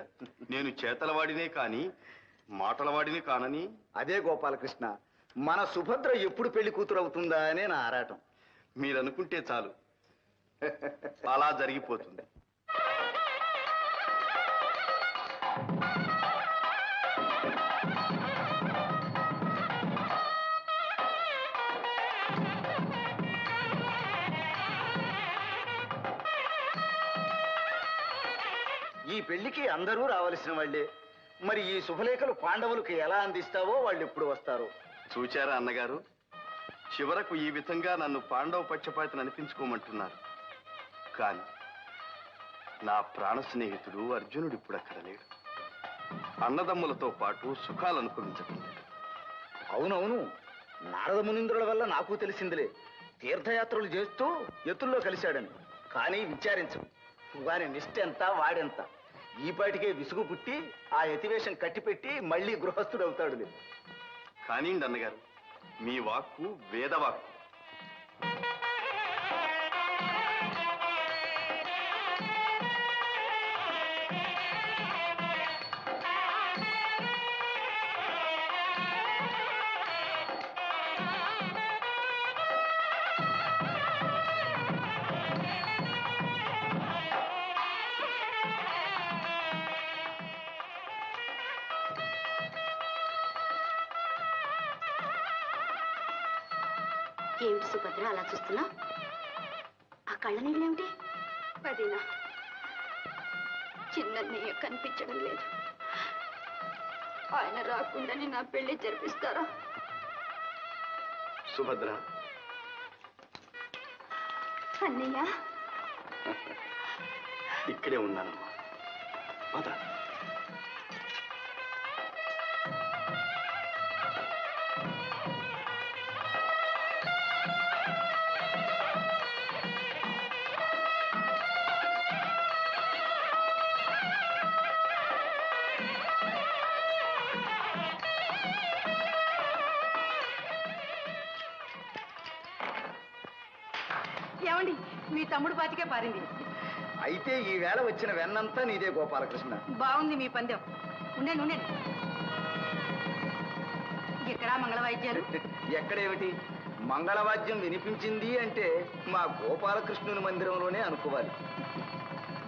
Speaker 3: నేను చేతలవాడినే కాని మాటలవాడిని కానని.
Speaker 4: అదే గోపాలకృష్ణ, మన సుభద్ర ఎప్పుడు పెళ్లి కూతురు అవుతుందా అనే నా ఆరాటం.
Speaker 3: మీరనుకుంటే చాలు, అలా జరిగిపోతుంది.
Speaker 4: ఈ పెళ్లికి అందరూ రావలసిన వాళ్ళే. మరి ఈ శుభలేఖలు పాండవులకు ఎలా అందిస్తావో వాళ్ళు ఎప్పుడు వస్తారో.
Speaker 3: చూచారా అన్నగారు, చివరకు ఈ విధంగా నన్ను పాండవ పక్షపాతిని అనిపించుకోమంటున్నారు. కానీ నా ప్రాణ స్నేహితుడు అర్జునుడు ఇప్పుడు అక్కడ లేడు. అన్నదమ్ములతో పాటు సుఖాలు అనుభవించటం లేదు.
Speaker 4: అవునవును, నారద మునీంద్రుల వల్ల నాకు తెలిసిందిలే. తీర్థయాత్రలు చేస్తూ ఎత్తుల్లో కలిశాడని. కానీ విచారించు, వారి నిష్ట ఎంత, వాడెంత. ఈపాటికే విసుగు పుట్టి ఆ యతివేషం కట్టిపెట్టి మళ్ళీ గృహస్థుడు అవుతాడు లేదు.
Speaker 3: కానివ్వండి అన్నగారు, మీ వాక్కు వేదవాక్కు.
Speaker 10: ఏమిటి సుభద్ర అలా చూస్తున్నా? ఆ కళ్ళ నీళ్ళేమిటి?
Speaker 9: అదేనా, చిన్నయ్య కనిపించడం లేదు. ఆయన రాకుండానే నా పెళ్లి జరిపిస్తారా?
Speaker 3: సుభద్ర,
Speaker 9: అన్నయ్య
Speaker 3: ఇక్కడే ఉన్నానమ్మా. పద.
Speaker 2: ఏమండి, మీ తమ్ముడు బాతికే పారింది.
Speaker 4: అయితే ఈ వేళ వచ్చిన వెన్నంతా నీదే గోపాలకృష్ణ.
Speaker 2: బాగుంది మీ పందెం. ఉండండి ఉండండి. ఎక్కడా మంగళవాయిద్యాలు?
Speaker 4: ఎక్కడేమిటి, మంగళవాద్యం వినిపించింది అంటే మా గోపాలకృష్ణుని మందిరంలోనే అనుకోవాలి.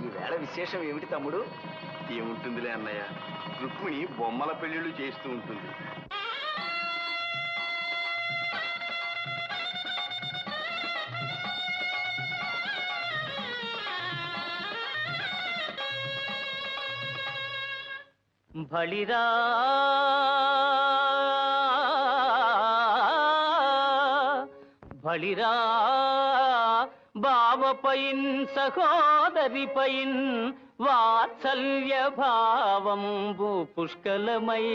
Speaker 4: ఈ వేళ విశేషం ఏమిటి తమ్ముడు?
Speaker 3: ఏముంటుందిలే అన్నయ్య, రుక్మిణి బొమ్మల పెళ్లిళ్ళు చేస్తూ ఉంటుంది.
Speaker 7: బళిరా బళిరా బావపైన్ సహోదరిపైన్ వాత్సల్య భావంబు పుష్కలమై.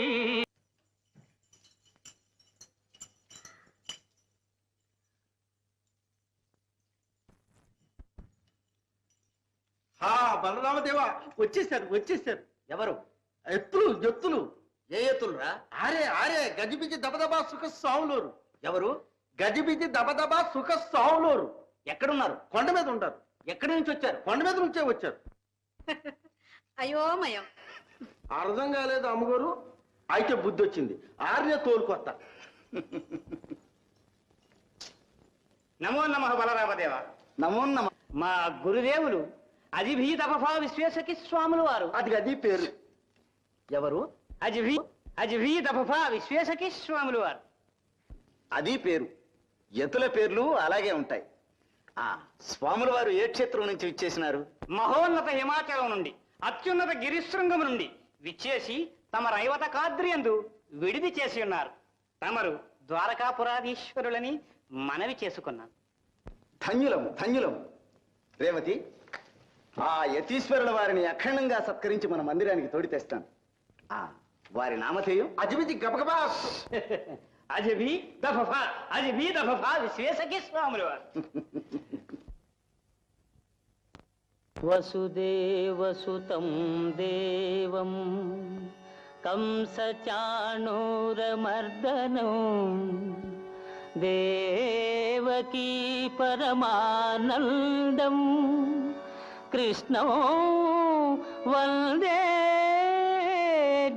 Speaker 6: బలరామదేవా, వచ్చేసారు.
Speaker 4: ఎవరు?
Speaker 6: ఎత్తులు.
Speaker 4: ఏ ఎత్తులురా?
Speaker 6: ఆరే గజిబిజి దబదబా సుఖ సావులోరు.
Speaker 4: ఎవరు?
Speaker 6: గజిబిజి దబదబా సుఖ సావులోరు.
Speaker 4: ఎక్కడున్నారు?
Speaker 6: కొండ మీద ఉంటారు.
Speaker 4: ఎక్కడి నుంచి వచ్చారు?
Speaker 6: కొండ మీద నుంచే వచ్చారు.
Speaker 2: అయోమయం.
Speaker 6: అర్థం కాలేదు అమ్మగారు. అయితే బుద్ధి వచ్చింది. ఆర్య తోలుకొత్త.
Speaker 5: నమో నమః బలరామదేవ.
Speaker 4: నమో నమ.
Speaker 5: మా గురుదేవులు అజిభీతపఫా విశ్వేశకి స్వాములు వారు.
Speaker 6: అది పేరు.
Speaker 4: ఎవరు?
Speaker 5: అజిభీతపఫా విశ్వేశకి స్వాములు వారు.
Speaker 4: అది పేరు. ఎత్తుల పేర్లు అలాగే ఉంటాయి. స్వాముల వారు ఏ క్షేత్రం నుంచి విచ్చేసినారు?
Speaker 5: మహోన్నత హిమాచలం నుండి, అత్యున్నత గిరిశృంగం నుండి విచ్చేసి తమ రైవత కాద్రియందు విడిది చేసి ఉన్నారు. తమరు ద్వారకాపురాధీశ్వరులని మనవి చేసుకున్నాను.
Speaker 4: ధన్యులము. రేవతి, ఆ యతీశ్వరుల వారిని అఖండంగా సత్కరించి మన మందిరానికి తోడి తెస్తాను. వారి నామధేయం?
Speaker 6: అజిబిజి గబగబా.
Speaker 5: అజిభీతపఫా విశ్వేశకి స్వాములు వారు.
Speaker 7: వసుదేవసుతం దేవం కంసచాణూరమర్దనం దేవకీ పరమానందం కృష్ణో వందే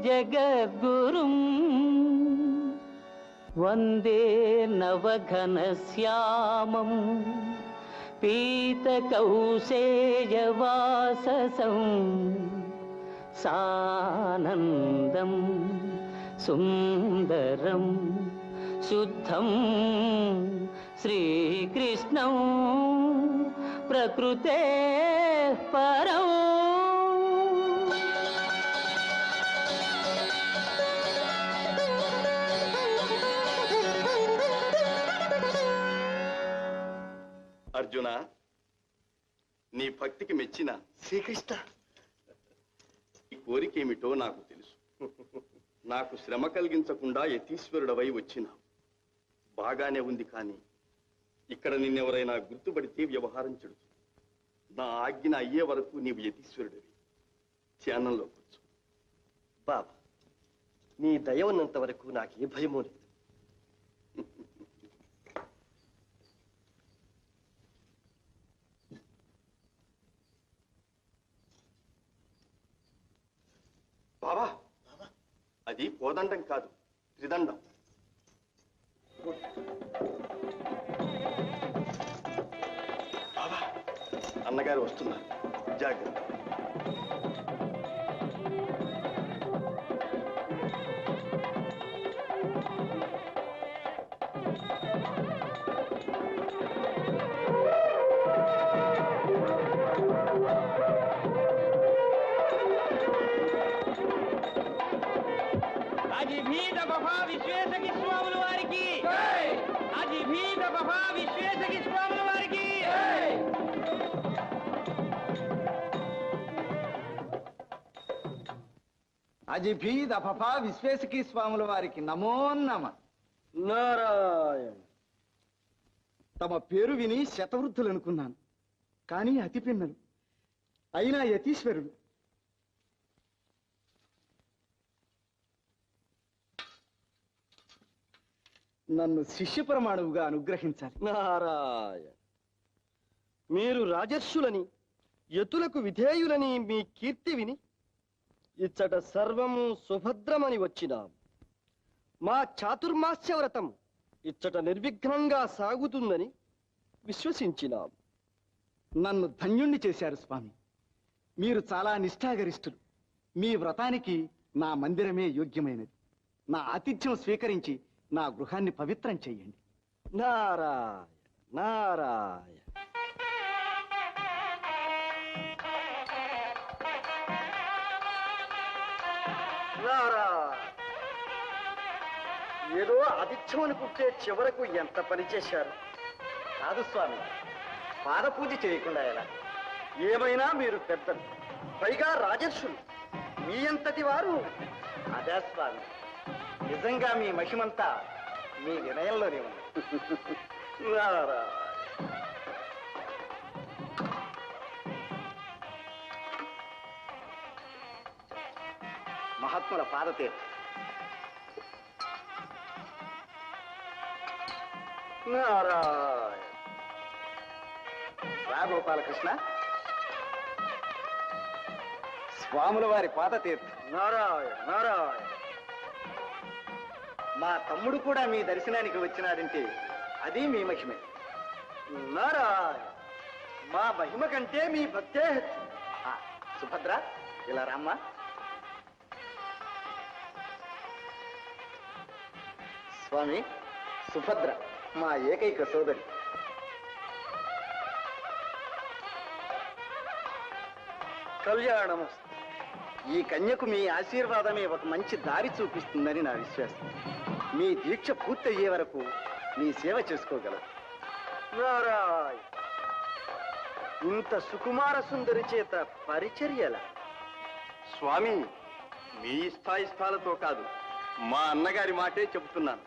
Speaker 7: జగద్గురుం వందే నవఘనశ్యామం పీతకౌశేయవాససం సానందం సుందరం శుద్ధం శ్రీకృష్ణం ప్రకృతే పరం.
Speaker 3: అర్జున, నీ భక్తికి మెచ్చిన
Speaker 6: శ్రీకృష్ణ,
Speaker 3: ఈ కోరిక ఏమిటో నాకు తెలుసు. నాకు శ్రమ కలిగించకుండా యతీశ్వరుడవై వచ్చినా బాగానే ఉంది, కానీ ఇక్కడ నిన్నెవరైనా గుర్తుపడితే వ్యవహారం చెడుతుంది. నా ఆజ్ఞ అయ్యే వరకు నీవు యతీశ్వరుడివి. ధ్యానంలో కూర్చో.
Speaker 6: బాబా, నీ దయ ఉన్నంత వరకు నాకు ఏ భయమూ లేదు.
Speaker 3: బాబా, అది కోదండం కాదు, త్రిదండం. బాబా, అన్నగారు వస్తున్నారు, జాగ్రత్త.
Speaker 5: అజిభీత బఫా విశ్వేశకి స్వాముల వారికి, అజిభీత బఫా విశ్వేశకి స్వాముల వారికి.
Speaker 4: అజిభీద్ అఫఫా విశ్వేశకీ స్వాముల వారికి నమో నమ.
Speaker 6: నారాయణ.
Speaker 4: తమ పేరు విని శతవృద్ధులు అనుకున్నాను, కానీ అతి పిన్నలు అయినా యతీశ్వరుడు. నన్ను శిష్య ప్రమాణువుగా అనుగ్రహించాలి.
Speaker 6: నారాయణ. మీరు రాజర్షులని, యతులకు విధేయులని మీ కీర్తి విని ఇచ్చట సర్వము సుభద్రమని వచ్చినాం. మా చాతుర్మాస్య వ్రతం ఇచ్చట నిర్విఘ్నంగా సాగుతుందని విశ్వసించినాం.
Speaker 4: నన్ను ధన్యుణ్ణి చేశారు స్వామి. మీరు చాలా నిష్ఠాగరిష్ఠులు. మీ వ్రతానికి నా మందిరమే యోగ్యమైనది. నా ఆతిథ్యం స్వీకరించి నా గృహాన్ని పవిత్రం చెయ్యండి.
Speaker 6: నారాయణ నారాయణ. నారాయణ. ఏదో ఆతిథ్యం అనుకుంటే చివరకు ఎంత పని చేశారు. కాదు స్వామి, పాద పూజ చేయకుండా ఎలా? ఏమైనా మీరు పెద్దలు, పైగా రాజర్షులు, మీ అంతటి వారు. అదే స్వామి, నిజంగా మీ మహిమంతా మీ వినయంలోనే ఉంది. మహాత్ముల పాదతీర్థం. నారాయణ. రా గోపాలకృష్ణ.
Speaker 4: స్వాముల వారి పాదతీర్థం.
Speaker 6: నారాయణ నారాయణ. మా తమ్ముడు కూడా మీ దర్శనానికి వచ్చినాడంటే అది మీ మహిమే. నారాయణ. మా మహిమ కంటే మీ భక్తే హెచ్చు. సుభద్ర, ఇలా రామ్మా. స్వామి, సుభద్ర మా ఏకైక సోదరి. కళ్యాణము. ఈ కన్యకు మీ ఆశీర్వాదమే ఒక మంచి దారి చూపిస్తుందని నా విశ్వాసం. మీ దీక్ష పూర్తయ్యే వరకు మీ సేవ చేసుకోగలరు. నారాయణ. ఇంత సుకుమార సుందరి చేత పరిచర్యల.
Speaker 3: స్వామి, మీ ఇష్టాయిష్టాలతో కాదు, మా అన్నగారి మాటే చెబుతున్నాను.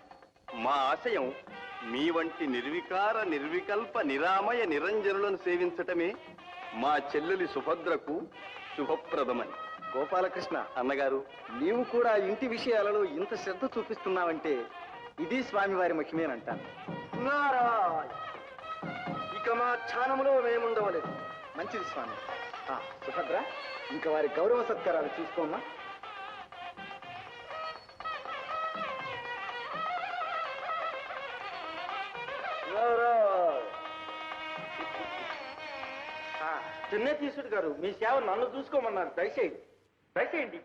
Speaker 3: మా ఆశయం మీ వంటి నిర్వికార నిర్వికల్ప నిరామయ నిరంజనులను సేవించటమే మా చెల్లెలి సుభద్రకు శుభప్రదమని.
Speaker 6: గోపాలకృష్ణ
Speaker 3: అన్నగారు,
Speaker 6: నీవు కూడా ఇంటి విషయాలలో ఇంత శ్రద్ధ చూపిస్తున్నావంటే ఇది స్వామివారి మహిమేనంటాను. నారాయణ. ఇక మా ధ్యానంలో మేముండవలేదు. మంచిది స్వామి. సుభద్ర, ఇంకా వారి గౌరవ సత్కారాలు చూసుకోమ్మా. చిన్నతీసుడు గారు, మీ సేవ నన్ను చూసుకోమన్నారు. దయచేయండి దయచేయండి.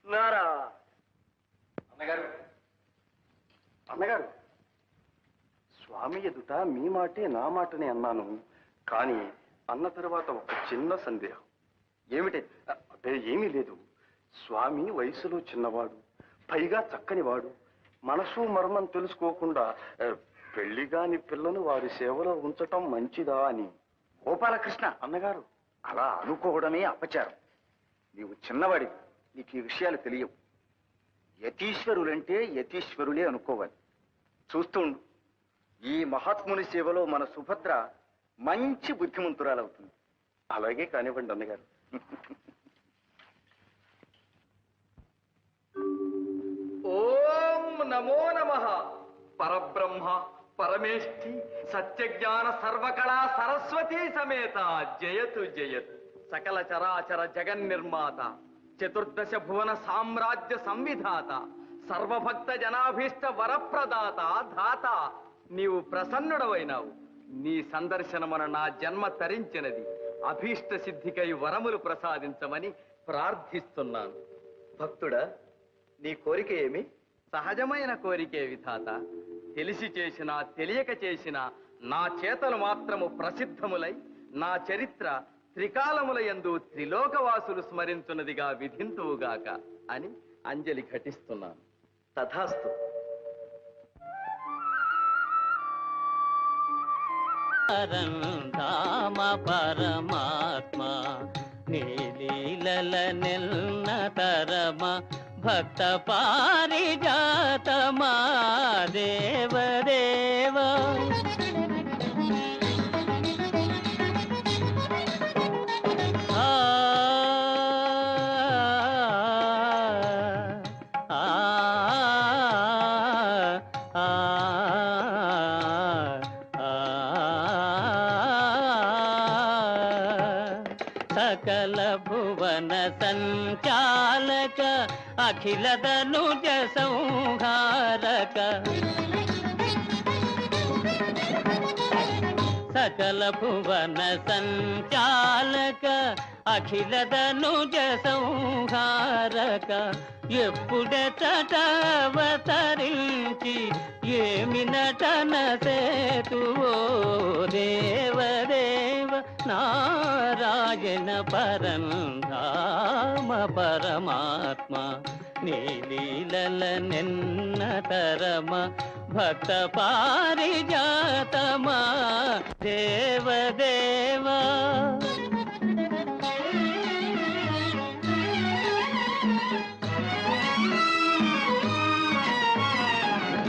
Speaker 6: నారా.
Speaker 3: అన్నగారు, అన్నగారు, స్వామి ఎదుట మీ మాటే నా మాటనే అన్నాను, కానీ అన్న తర్వాత ఒక చిన్న సందేహం.
Speaker 6: ఏమిటి?
Speaker 3: అదే ఏమీ లేదు. స్వామి వయసులో చిన్నవాడు, పైగా చక్కనివాడు, మనసు మర్మం తెలుసుకోకుండా పెళ్లిగాని పిల్లను వారి సేవలో ఉంచటం మంచిదా అని.
Speaker 6: గోపాలకృష్ణ
Speaker 3: అన్నగారు,
Speaker 4: అలా అనుకోవడమే అపచారం. నీవు చిన్నవాడి, నీకు ఈ విషయాలు తెలియవు. యతీశ్వరులంటే యతీశ్వరులే అనుకోవాలి. చూస్తుండు, ఈ మహాత్ముని సేవలో మన సుభద్ర మంచి బుద్ధిమంతురాలవుతుంది.
Speaker 3: అలాగే కానివ్వండి అన్నగారు.
Speaker 1: ఓం నమో నమః. పరబ్రహ్మ పరమేష్ఠి సత్యజ్ఞాన సర్వకళా సరస్వతీ సమేత జయతు జయతు. సకల చరాచర జగన్నిర్మాత, చతుర్దశ భువన సామ్రాజ్య సంవిధాత, సర్వభక్త జనాభీష్ట వరప్రదాత ధాత, నీవు ప్రసన్నుడవైనావు. నీ సందర్శనమున నా జన్మ తరించినది. అభీష్ట సిద్ధికై వరములు ప్రసాదించమని ప్రార్థిస్తున్నాను. భక్తుడా, నీ కోరిక ఏమి? సహజమైన కోరికే విధాత. తెలిసి చేసినా తెలియక చేసినా నా చేతలు మాత్రము ప్రసిద్ధములై నా చరిత్ర త్రికాలముల యందు త్రిలోకవాసులు స్మరించున్నదిగా విధింతువుగాక అని అంజలి ఘటిస్తున్నాను. తథాస్తు.
Speaker 7: ధామ పరమాత్మ నీలీల నిల్న తరమ భక్త పారిజాతమా దేవదేవ. సకల భువన సంచాలక అఖిల ధనుజ సంహారక సకల భువన సంచాలక అఖిల ధనుజ సంహారక ఎప్పుడెతటవతరించి ఏమి నటన సేతువో దేవదేవ నారాయణ పరంధామ పరమాత్మ నీలీల నిన్న తరమ భక్త పారిజాతమా దేవదేవా.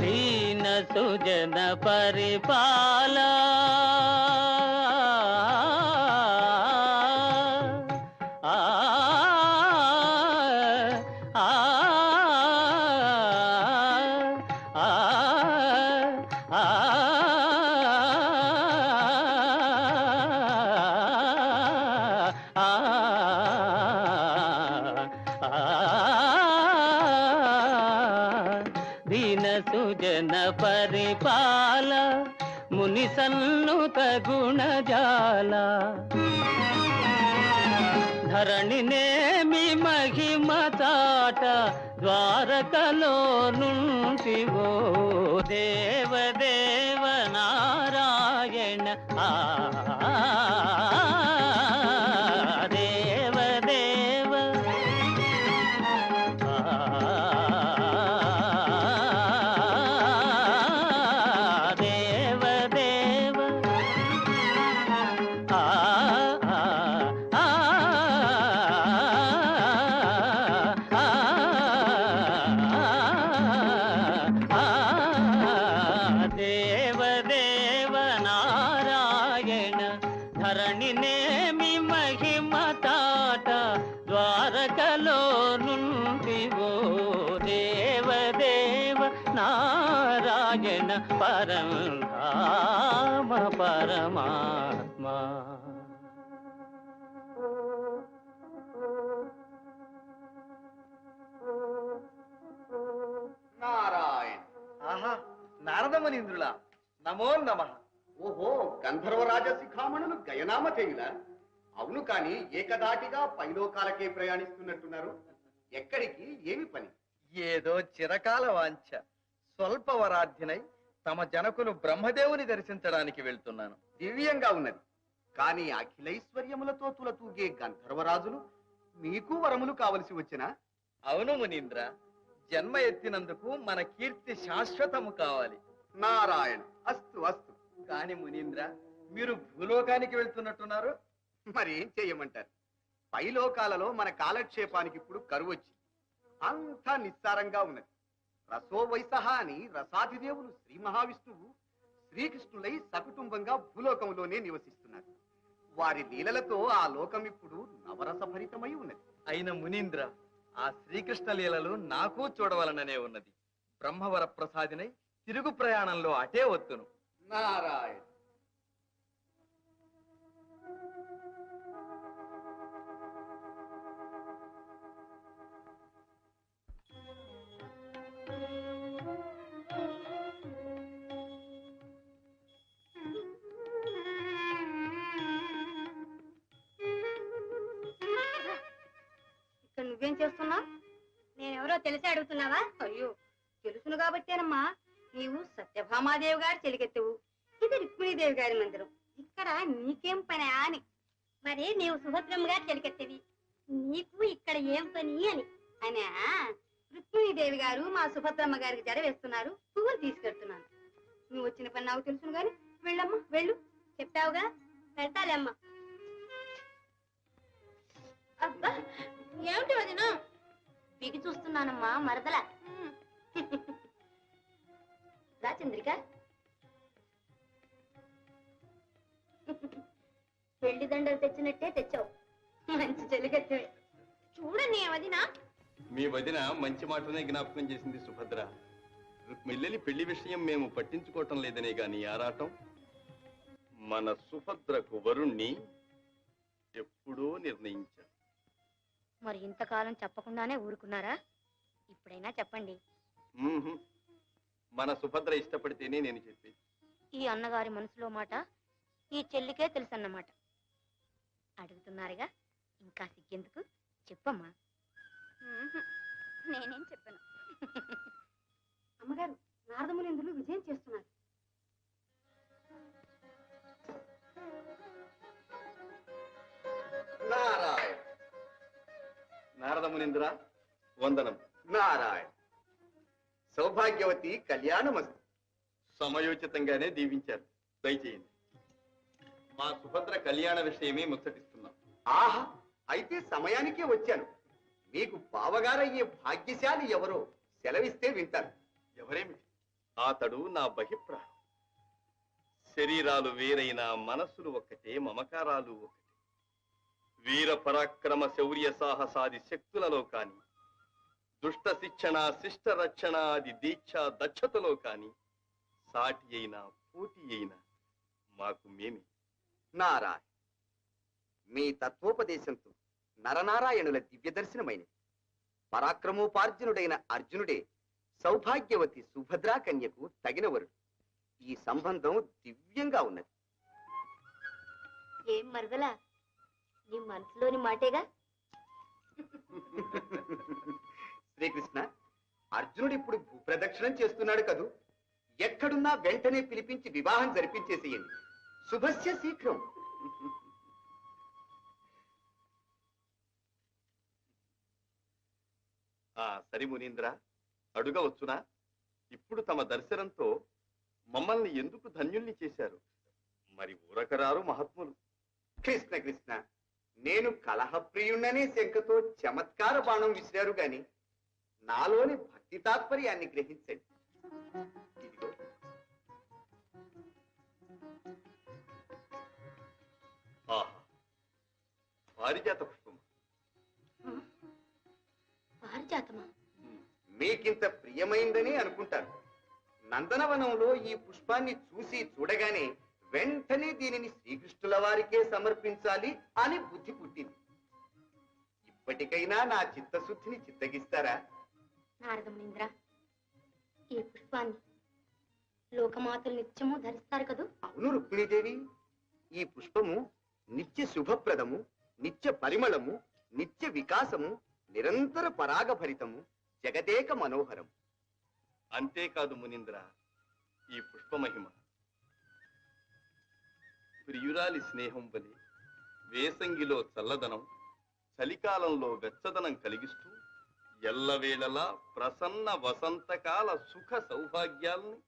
Speaker 7: దీన సుజన పరిపాలా దీన సుజన పరిపాల ముని సన్నుత గుణజాల ధరణినేమి మహిమ చాట ద్వారకలో నుంటివో దేవదేవ నారాయణ దేవదేవ. దేవదేవ దేవదేవ నారాయణ ధరణినేమి మహిమ తాట ద్వారకలో నుండివో దేవదేవ నారాయణ పరంధామ పరమాత్మ.
Speaker 1: నారాయణ. ఆహా, నారదమునీంద్రుల నమో నమః.
Speaker 3: ఓహో, గంధర్వరాజ శిఖామణులు గయనామధేయులా? అవును, కాని ఏకదాటిగా పైలోకాలకే ప్రయాణిస్తున్నట్టున్నారు. ఎక్కడికి, ఏమి పని?
Speaker 1: ఏదో చిరకాల వాంఛ స్వల్పవరాధ్యనై తమ జనకులు బ్రహ్మదేవుని దర్శించడానికి వెళ్తున్నాను.
Speaker 3: దివ్యంగా ఉన్నది. కాని అఖిలైశ్వర్యములతో తులతూగే గంధర్వరాజులు మీకు వరములు కావలసి వచ్చినా?
Speaker 1: అవును మునీంద్ర, జన్మ ఎత్తినందుకు మన కీర్తి శాశ్వతము కావాలి.
Speaker 3: నారాయణ. అస్తు అస్తు.
Speaker 1: కాని మునీంద్ర, మీరు భూలోకానికి వెళ్తున్నట్టున్నారు.
Speaker 4: మరి ఏం చేయమంటారు? పైలోకాలలో మన కాలక్షేపానికి ఇప్పుడు కరువు వచ్చి అంతా నిస్సారంగా ఉన్నది. రసో వైసహ అని రసాధిదేవులు శ్రీ మహావిష్ణువు శ్రీకృష్ణులై సకుటుంబంగా భూలోకంలోనే నివసిస్తున్నారు. వారి లీలలతో ఆ లోకం ఇప్పుడు నవరసభరితమై ఉన్నది.
Speaker 11: అయిన మునీంద్ర, ఆ శ్రీకృష్ణ లీలలు నాకు చూడవలననే ఉన్నది. బ్రహ్మవర ప్రసాదినై తిరుగు ప్రయాణంలో అటే వత్తును.
Speaker 4: నారాయణ.
Speaker 10: ఇక్కడ నువ్వేం చేస్తున్నావు?
Speaker 9: నేనెవరో తెలిసి అడుగుతున్నావా?
Speaker 10: అయ్యో, తెలుసును కాబట్టేనమ్మా. నీవు సత్యభామాదేవి గారి చెలికెత్తువు, ఇది రుక్మిణీదేవి గారి మందిరం. ఇక్కడ నీకేం పని అని.
Speaker 9: మరి నీవు సుభద్రమ్మ గారు చెలికెత్తేవి, నీకు ఇక్కడ ఏం పని అని.
Speaker 10: అనే రుక్మిణీదేవి గారు మా సుభద్రమ్మ గారికి జడ వేస్తున్నారు, పువ్వులు తీసుకెడుతున్నాను. నువ్వు వచ్చిన పని నాకు తెలుసును గాని వెళ్ళమ్మా, వెళ్ళు.
Speaker 9: చెప్తావుగా, పెడతాలేమ్మా.
Speaker 10: అబ్బా, ఏమిటి వదిన? బిగి చూస్తున్నానమ్మా, మరదల. రా చంద్రిక. పెళ్లి దండలు తెచ్చినట్టే తెచ్చావు. మంచి చెలికెత్తవే.
Speaker 9: చూడండి వదిన,
Speaker 3: మీ వదిన మంచి మాటనే జ్ఞాపకం చేసింది సుభద్ర. రుక్మిల్లెలి పెళ్లి విషయం మేము పట్టించుకోవటం లేదనే గాని ఆరాటం. మన సుభద్రకు వరుణ్ణి ఎప్పుడో నిర్ణయించాం.
Speaker 10: మరి ఇంతకాలం చెప్పకుండానే ఊరుకున్నారా? ఇప్పుడైనా చెప్పండి.
Speaker 3: మన సుభద్ర ఇష్టపడితేనే నేను చెప్పేది.
Speaker 10: ఈ అన్నగారి మనసులో మాట ఈ చెల్లికే తెలుసన్నమాట. అడుగుతున్నారుగా, ఇంకా సిగ్గెందుకు? చెప్పమ్మా.
Speaker 9: నేనేం చెప్పను.
Speaker 10: అమ్మగారు, నారదమునిందులు విజయం చేస్తున్నారు.
Speaker 4: నారాయణ.
Speaker 3: నారదమునింద్ర, వందనం.
Speaker 4: నారాయణ. సౌభాగ్యవతి కళ్యాణమస్తు.
Speaker 3: సమయోచితంగానే దీవించారు. దయచేయండి. మా సుభద్ర కళ్యాణ విషయమే ముచ్చటిస్తున్నాం.
Speaker 4: ఆహా, అయితే సమయానికే వచ్చాను. మీకు బావగారయ్యే భాగ్యశాలి ఎవరో సెలవిస్తే వింటాను.
Speaker 3: ఎవరేమిటి? అతడు నా బహిప్రాణం. శరీరాలు వేరైన మనస్సులు ఒక్కటే, మమకారాలు ఒకటే. వీర పరాక్రమ శౌర్య సాహసాది శక్తులలో కాని, దుష్ట శిక్షణ శిష్ట రక్షణ అది దీక్ష దక్షతలో కాని సాటి అయినా పోటీ అయినా మాకు మేమే.
Speaker 4: నారాయణ. మీ తత్వోపదేశంతో నరనారాయణుల దివ్య దర్శనమైనది. పరాక్రమోపార్జునుడైన అర్జునుడే సౌభాగ్యవతి సుభద్రా కన్యకు తగినవరుడు. ఈ సంబంధం దివ్యంగా ఉన్నది.
Speaker 10: ఏం మరదలా, నీ మనసులోని మాటేగా.
Speaker 4: శ్రీకృష్ణ, అర్జునుడు ఇప్పుడు భూప్రదక్షిణం చేస్తున్నాడు కదూ. ఎక్కడున్నా వెంటనే పిలిపించి వివాహం జరిపించేసేయండి. శుభస్య శీఘ్రం.
Speaker 3: సరి మునీంద్ర, అడుగవచ్చునా? ఇప్పుడు తమ దర్శనంతో మమ్మల్ని ఎందుకు ధన్యుల్ని చేశారు? మరి ఊరకరారు మహాత్ములు.
Speaker 4: కృష్ణ కృష్ణ, నేను కలహప్రియుణ్ణనే శంకతో చమత్కార బాణం విసిరారు గాని నాలోని భక్తి తాత్పర్యాన్ని గ్రహించండి. ఇదిగో.
Speaker 3: ఆహా, పారిజాత పుష్పం.
Speaker 10: పారిజాతమా?
Speaker 4: మీకింత ప్రియమైందని అనుకుంటాను. నందనవనంలో ఈ పుష్పాన్ని చూసి చూడగానే వెంటనే దీనిని శ్రీకృష్ణుల వారికే సమర్పించాలి అని బుద్ధి పుట్టింది. ఇప్పటికైనా నా చిత్తశుద్ధిని చిత్తగిస్తారా?
Speaker 10: నారదమునింద్ర, ఈ పుష్పాన్ని లోకమాతలు నిత్యము ధరిస్తారు కదూ?
Speaker 4: అవును రుక్మిణీదేవి. ఈ పుష్పము నిత్య శుభప్రదము, నిత్య పరిమళము, నిత్య వికాసము, నిరంతర పరాగభరితము, జగదేక మనోహరం.
Speaker 3: అంతేకాదు మునీంద్ర, ఈ పుష్పమహిమ ప్రియురాలి స్నేహం వలె వేసంగిలో చల్లదనం, చలికాలంలో వెచ్చదనం కలిగిస్తూ ఎల్లవేళలా ప్రసన్న వసంతకాల సుఖ సౌభాగ్యాల్ని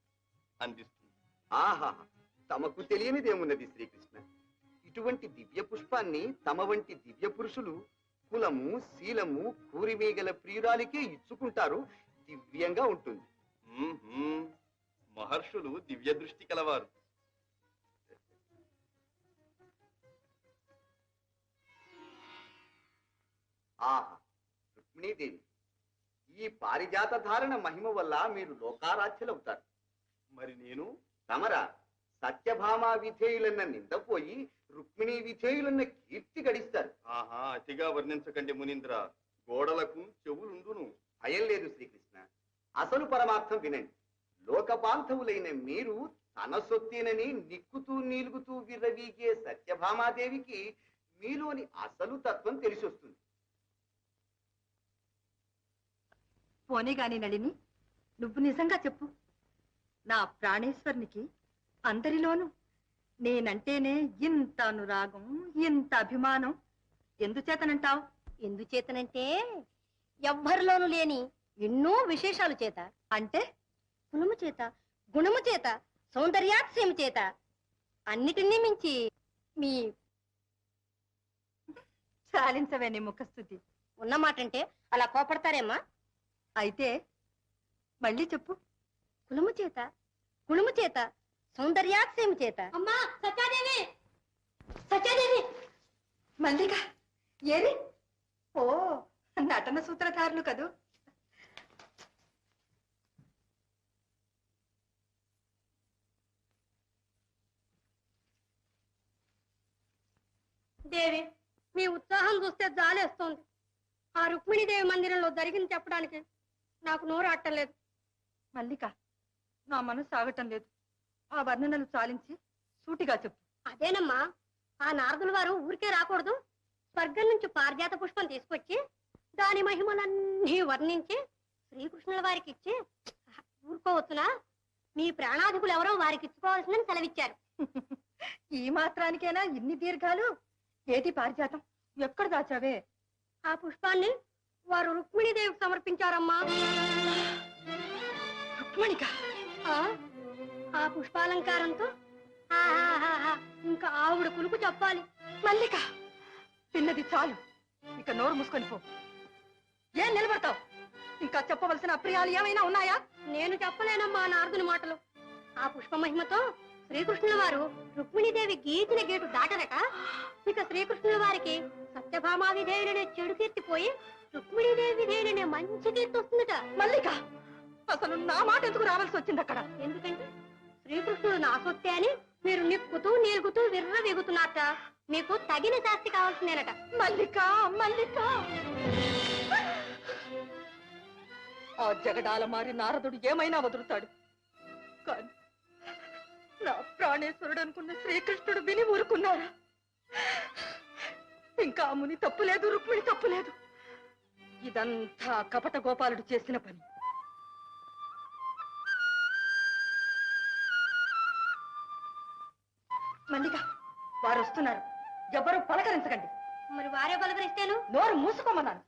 Speaker 3: అందిస్తుంది.
Speaker 4: ఆహా, తమకు తెలియనిదేమున్నది శ్రీకృష్ణ. ఇటువంటి దివ్య పుష్పాన్ని తమ వంటి దివ్య పురుషులు కులము శీలము కూరిమేగల ప్రియురాలికే ఇచ్చుకుంటారు. దివ్యంగా ఉంటుంది.
Speaker 3: మహర్షులు దివ్య దృష్టి కలవారు.
Speaker 4: ఆహా, రుక్మిణీదేవి, ఈ పారిజాత ధారణ మహిమ వల్ల మీరు లోకారాధ్యులవుతారు.
Speaker 3: మరి నేను
Speaker 4: తమరా సత్యభామా విధేయులన్న నిందపోయి రుక్మిణీ విధేయులన్న కీర్తి గడిస్తారు.
Speaker 3: ఆహా, అతిగా వర్ణించకండి మునీంద్ర. గోడలకు చెవులుండును.
Speaker 4: భయం లేదు శ్రీకృష్ణ. అసలు పరమార్థం వినండి. లోకబాంధవులైన మీరు తన సొత్తేనని నిక్కుతూ నీలుగుతూ విర్రవీగే సత్యభామాదేవికి మీలోని అసలు తత్వం తెలిసొస్తుంది.
Speaker 10: పోనీ గాని నళిని, నువ్వు నిజంగా చెప్పు. నా ప్రాణేశ్వరునికి అందరిలోనూ నేనంటేనే ఇంత అనురాగం, ఇంత అభిమానం ఎందుచేతనంటావు?
Speaker 12: ఎందుచేతనంటే ఎవ్వరిలోనూ లేని ఎన్నో విశేషాలు చేత.
Speaker 10: అంటే
Speaker 12: గుణము చేత, గుణము చేత, సౌందర్యాతిశయము చేత, అన్నిటినీ మించి మీ
Speaker 10: చాలించవే నీ ముఖస్థుతి.
Speaker 12: ఉన్నమాటంటే అలా కోపడతారేమ్మా?
Speaker 10: అయితే మళ్ళీ చెప్పు.
Speaker 12: కులము చేత, గుణము చేత, సౌందర్యాతిశయము చేత.
Speaker 9: అమ్మా సత్యాదేవి,
Speaker 12: సత్యాదేవి,
Speaker 10: మల్లిక ఏరి? ఓ, నటన సూత్రధారులు కదూ.
Speaker 12: దేవి, మీ ఉత్సాహం చూస్తే జాలేస్తోంది. ఆ రుక్మిణీదేవి మందిరంలో జరిగింది చెప్పడానికి నాకు నోరు అట్టలేదు.
Speaker 10: మల్లిక, నా మనసు ఆగటం లేదు. ఆ వర్ణనలు చాలించి సూటిగా చెప్పు.
Speaker 12: అదేనమ్మా, ఆ నారదుల వారు ఊరికే రాకూడదు. స్వర్గం నుంచి పారిజాత పుష్పం తీసుకొచ్చి దాని మహిమలన్నీ వర్ణించి శ్రీకృష్ణుల వారికి ఇచ్చి ఊరుకోవచ్చునా? మీ ప్రాణాధికులు ఎవరో వారికి ఇచ్చుకోవాల్సిందని సెలవిచ్చారు.
Speaker 10: ఈ మాత్రానికైనా ఇన్ని దీర్ఘాలు? ఏది పారిజాతం? ఎక్కడ దాచావే?
Speaker 12: ఆ పుష్పాన్ని వారు రుక్మిణీదేవికి సమర్పించారమ్మా.
Speaker 10: రుక్మిణిక?
Speaker 12: ఆ పుష్పాలంకారంతో ఆహాహాహా, ఇంకా ఆవిడ కులుపు చెప్పాలి.
Speaker 10: మల్లిక, పిన్నది చాలు. ఇక నోరు మూసుకొని పో. ఏం నిలబడతావు? ఇంకా చెప్పవలసిన అప్రియాలు ఏమైనా ఉన్నాయా?
Speaker 12: నేను చెప్పలేనమ్మా నారదుని మాటలు. ఆ పుష్ప మహిమతో శ్రీకృష్ణుల వారు రుక్మిణీదేవి గీచిన గేటు దాటరట. ఇక శ్రీకృష్ణుల వారికి సత్యభామా విధేయులనే చెడు కీర్తిపోయి రుక్మిణీదేవి విధేయులనే మంచి కీర్తి వస్తుందట.
Speaker 10: మల్లిక, అసలు నా మాట ఎందుకు రావాల్సి వచ్చింది అక్కడ?
Speaker 12: ఎందుకంటే శ్రీకృష్ణుడు నా సొత్తే అని మీరు నిక్కుతూ నీలుగుతూ విర్ర వీగుతున్నారట. మీకు తగిన శాస్తి కావాల్సిందేనట.
Speaker 10: మల్లిక, మల్లిక, ఆ జగడాల మారి నారదుడు ఏమైనా వదులుతాడు. కానీ నా ప్రాణేశ్వరుడు అనుకున్న శ్రీకృష్ణుడు విని ఊరుకున్నారా? ఇంకా ముని తప్పులేదు, రుక్మిణి తప్పులేదు. ఇదంతా కపట గోపాలుడు చేసిన పని. మల్లిక, వారు వస్తున్నారు. ఎవరు పలకరించకండి.
Speaker 12: మరి వారే పలకరిస్తేను?
Speaker 10: నోరు మూసుకోమన్నాను.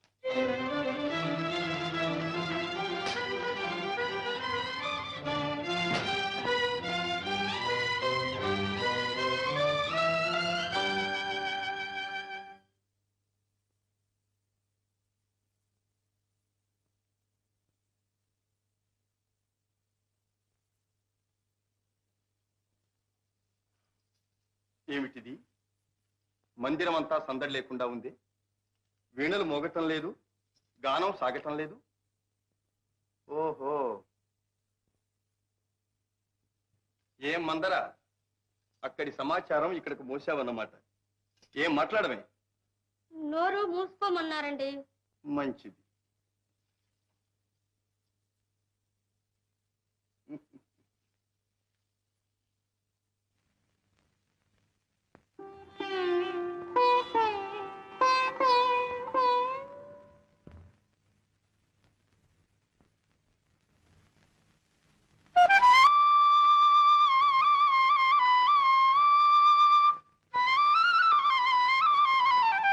Speaker 3: ఏమిటిది? మందిరం అంతా సందడి లేకుండా ఉంది. వీణలు మోగటం లేదు, గానం సాగటం లేదు. ఓహో, ఏం మందరా, అక్కడి సమాచారం ఇక్కడికి మోసావన్నమాట. ఏం మాట్లాడమే?
Speaker 12: నోరు మూసుకోమన్నారండి.
Speaker 3: మంచిది.